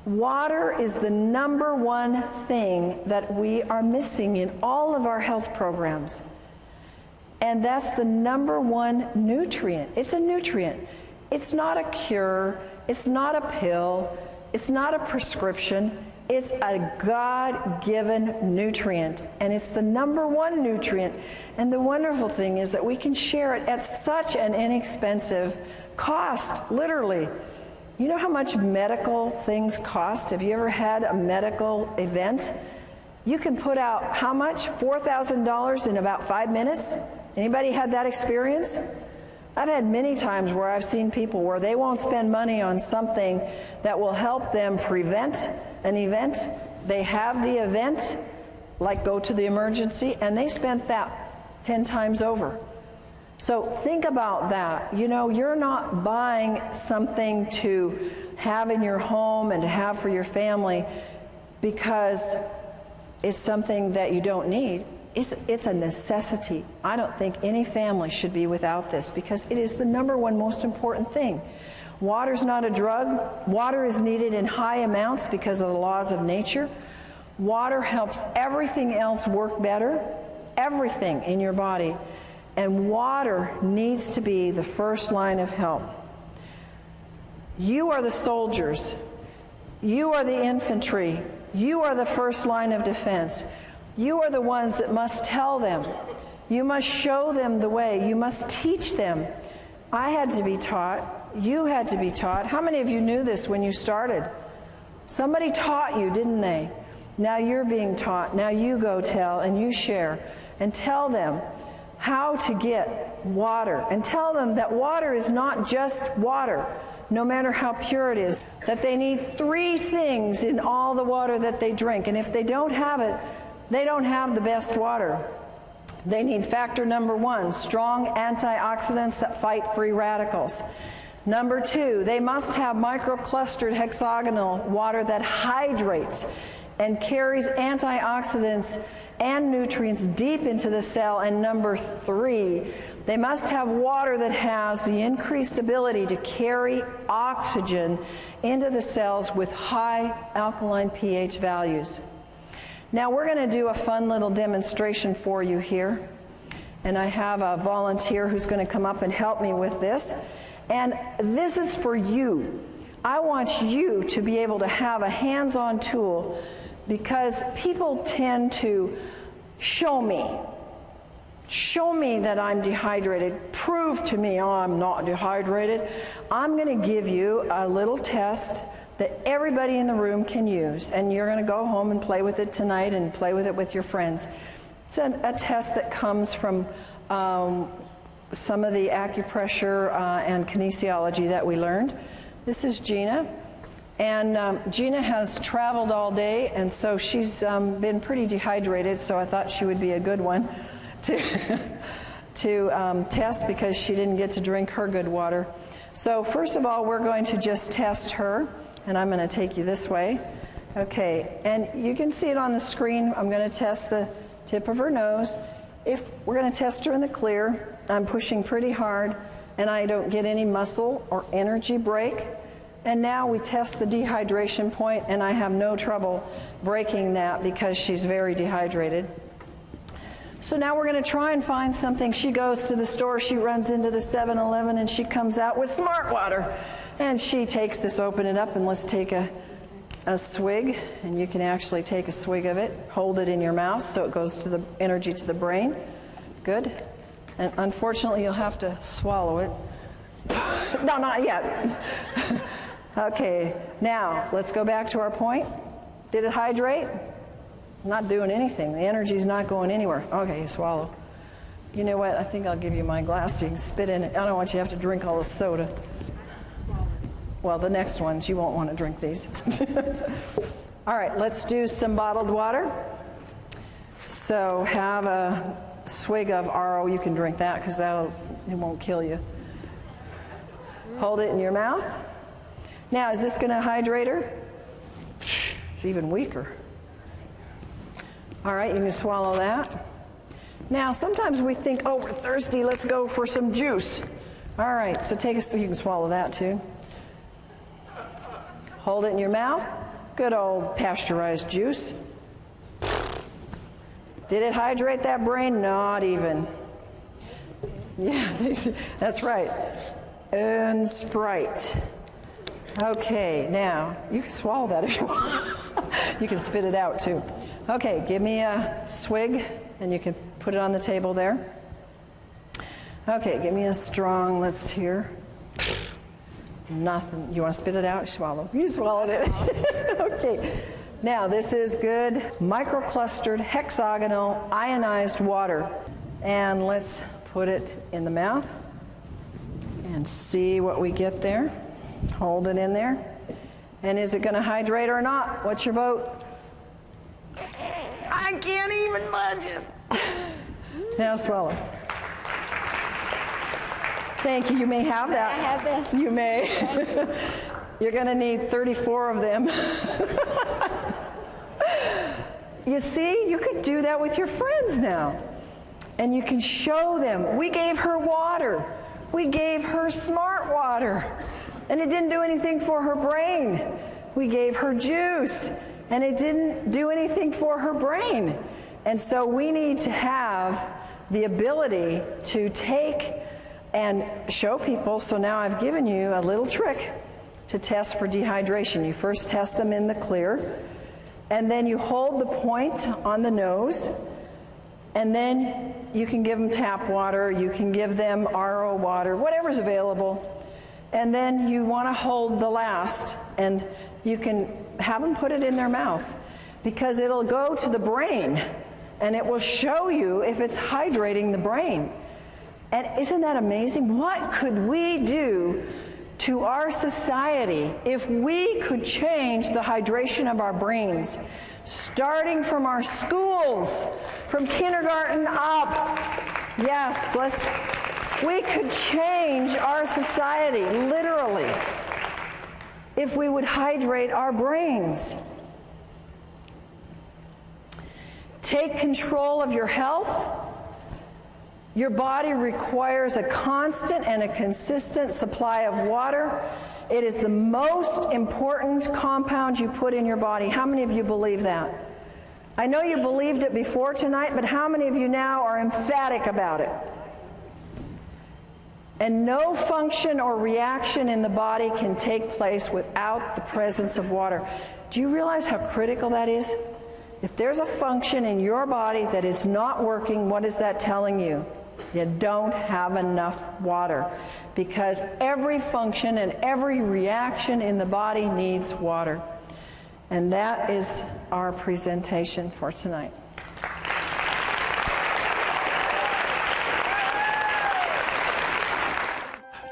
Water is the #1 thing that we are missing in all of our health programs. And that's the #1 nutrient. It's a nutrient. It's not a cure. It's not a pill. It's not a prescription. It's a God-given nutrient. And it's the #1 nutrient. And the wonderful thing is that we can share it at such an inexpensive cost, literally. You know how much medical things cost? Have you ever had a medical event? You can put out how much? $4,000 in about 5 minutes? Anybody had that experience? I've had many times where I've seen people where they won't spend money on something that will help them prevent an event. They have the event, like go to the emergency, and they spent that 10 times over. So think about that. You know, you're not buying something to have in your home and to have for your family because it's something that you don't need. It's a necessity. I don't think any family should be without this because it is the #1 most important thing. Water's not a drug. Water is needed in high amounts because of the laws of nature. Water helps everything else work better, everything in your body. And water needs to be the first line of help. You are the soldiers. You are the infantry. You are the first line of defense. You are the ones that must tell them. You must show them the way. You must teach them. I had to be taught. You had to be taught. How many of you knew this when you started? Somebody taught you, didn't they? Now you're being taught. Now you go tell and you share and tell them how to get water. And tell them that water is not just water, no matter how pure it is. That they need 3 things in all the water that they drink. And if they don't have it, they don't have the best water. They need factor #1, strong antioxidants that fight free radicals. #2, they must have microclustered hexagonal water that hydrates and carries antioxidants and nutrients deep into the cell. And #3, they must have water that has the increased ability to carry oxygen into the cells with high alkaline pH values. Now we're going to do a fun little demonstration for you here. And I have a volunteer who's going to come up and help me with this. And this is for you. I want you to be able to have a hands-on tool because people tend to show me that I'm dehydrated. Prove to me I'm not dehydrated. I'm going to give you a little test that everybody in the room can use, and you're going to go home and play with it tonight and play with it with your friends. It's a test that comes from some of the acupressure and kinesiology that we learned. This is Gina, and Gina has traveled all day, and so she's been pretty dehydrated, so I thought she would be a good one to test because she didn't get to drink her good water. So first of all, we're going to just test her. And I'm going to take you this way. Okay, and you can see it on the screen. I'm going to test the tip of her nose. If we're going to test her in the clear, I'm pushing pretty hard, and I don't get any muscle or energy break. And now we test the dehydration point, and I have no trouble breaking that because she's very dehydrated. So now we're going to try and find something. She goes to the store, she runs into the 7-Eleven, and she comes out with Smart Water. And she takes this, open it up, and let's take a swig. And you can actually take a swig of it, hold it in your mouth so it goes to the energy to the brain. Good. And unfortunately, you'll have to swallow it. No, not yet. Okay, now let's go back to our point. Did it hydrate? Not doing anything. The energy's not going anywhere. Okay, you swallow. You know what? I think I'll give you my glass so you can spit in it. I don't want you to have to drink all the soda. Well, the next ones, you won't want to drink these. All right, let's do some bottled water. So have a swig of RO. You can drink that because it won't kill you. Hold it in your mouth. Now, is this going to hydrate her? It's even weaker. All right, you can swallow that. Now, sometimes we think, oh, we're thirsty, let's go for some juice. All right, so take a, so you can swallow that too. Hold it in your mouth. Good old pasteurized juice. Did it hydrate that brain? Not even. Yeah, that's right. And Sprite. Okay, now, you can swallow that if you want. You can spit it out too. Okay, give me a swig, and you can put it on the table there. Okay, give me a strong, let's hear. Nothing. You want to spit it out? Swallow. You swallowed it. Okay. Now, this is good microclustered hexagonal ionized water. And let's put it in the mouth and see what we get there. Hold it in there. And is it going to hydrate or not? What's your vote? I can't even budge it. Now swallow. Thank you. You may have that. I have this. You may. You're going to need 34 of them. You see, you could do that with your friends now. And you can show them. We gave her water. We gave her smart water. And it didn't do anything for her brain. We gave her juice. And it didn't do anything for her brain. And so we need to have the ability to take and show people. So now I've given you a little trick to test for dehydration. You first test them in the clear, and then you hold the point on the nose, and then you can give them tap water, you can give them RO water, whatever's available, and then you want to hold the last, and you can have them put it in their mouth, because it'll go to the brain, and it will show you if it's hydrating the brain. And isn't that amazing? What could we do to our society if we could change the hydration of our brains, starting from our schools, from kindergarten up? Yes, we could change our society, literally, if we would hydrate our brains. Take control of your health. Your body requires a constant and a consistent supply of water. It is the most important compound you put in your body. How many of you believe that? I know you believed it before tonight, but how many of you now are emphatic about it? And no function or reaction in the body can take place without the presence of water. Do you realize how critical that is? If there's a function in your body that is not working, what is that telling you? You don't have enough water, because every function and every reaction in the body needs water. And that is our presentation for tonight.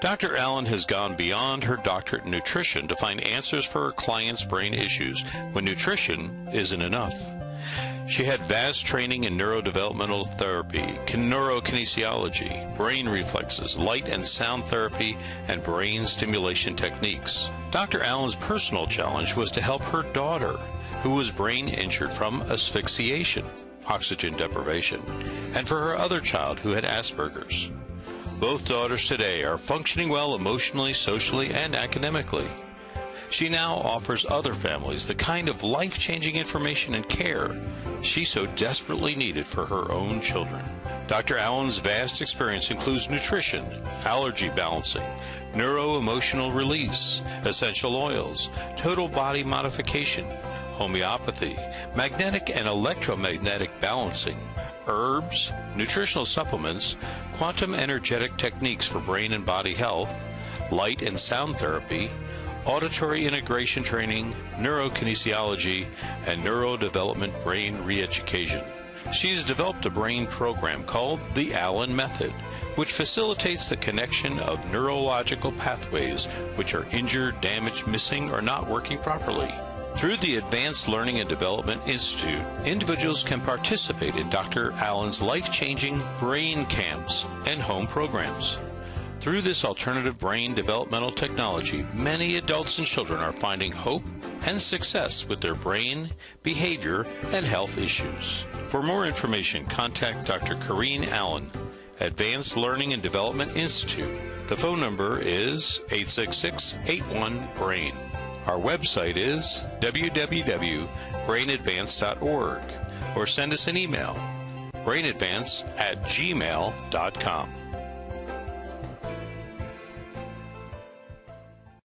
Dr. Allen has gone beyond her doctorate in nutrition to find answers for her clients' brain issues when nutrition isn't enough. She had vast training in neurodevelopmental therapy, neurokinesiology, brain reflexes, light and sound therapy, and brain stimulation techniques. Dr. Allen's personal challenge was to help her daughter, who was brain injured from asphyxiation, oxygen deprivation, and for her other child who had Asperger's. Both daughters today are functioning well emotionally, socially, and academically. She now offers other families the kind of life-changing information and care she so desperately needed for her own children. Dr. Allen's vast experience includes nutrition, allergy balancing, neuro-emotional release, essential oils, total body modification, homeopathy, magnetic and electromagnetic balancing, herbs, nutritional supplements, quantum energetic techniques for brain and body health, light and sound therapy, auditory integration training, neurokinesiology, and neurodevelopment brain re-education. She has developed a brain program called the Allen Method, which facilitates the connection of neurological pathways which are injured, damaged, missing, or not working properly. Through the Advanced Learning and Development Institute, individuals can participate in Dr. Allen's life-changing brain camps and home programs. Through this alternative brain developmental technology, many adults and children are finding hope and success with their brain, behavior, and health issues. For more information, contact Dr. Corinne Allen, Advanced Learning and Development Institute. The phone number is 866-81-BRAIN. Our website is www.brainadvance.org, or send us an email, brainadvance@gmail.com.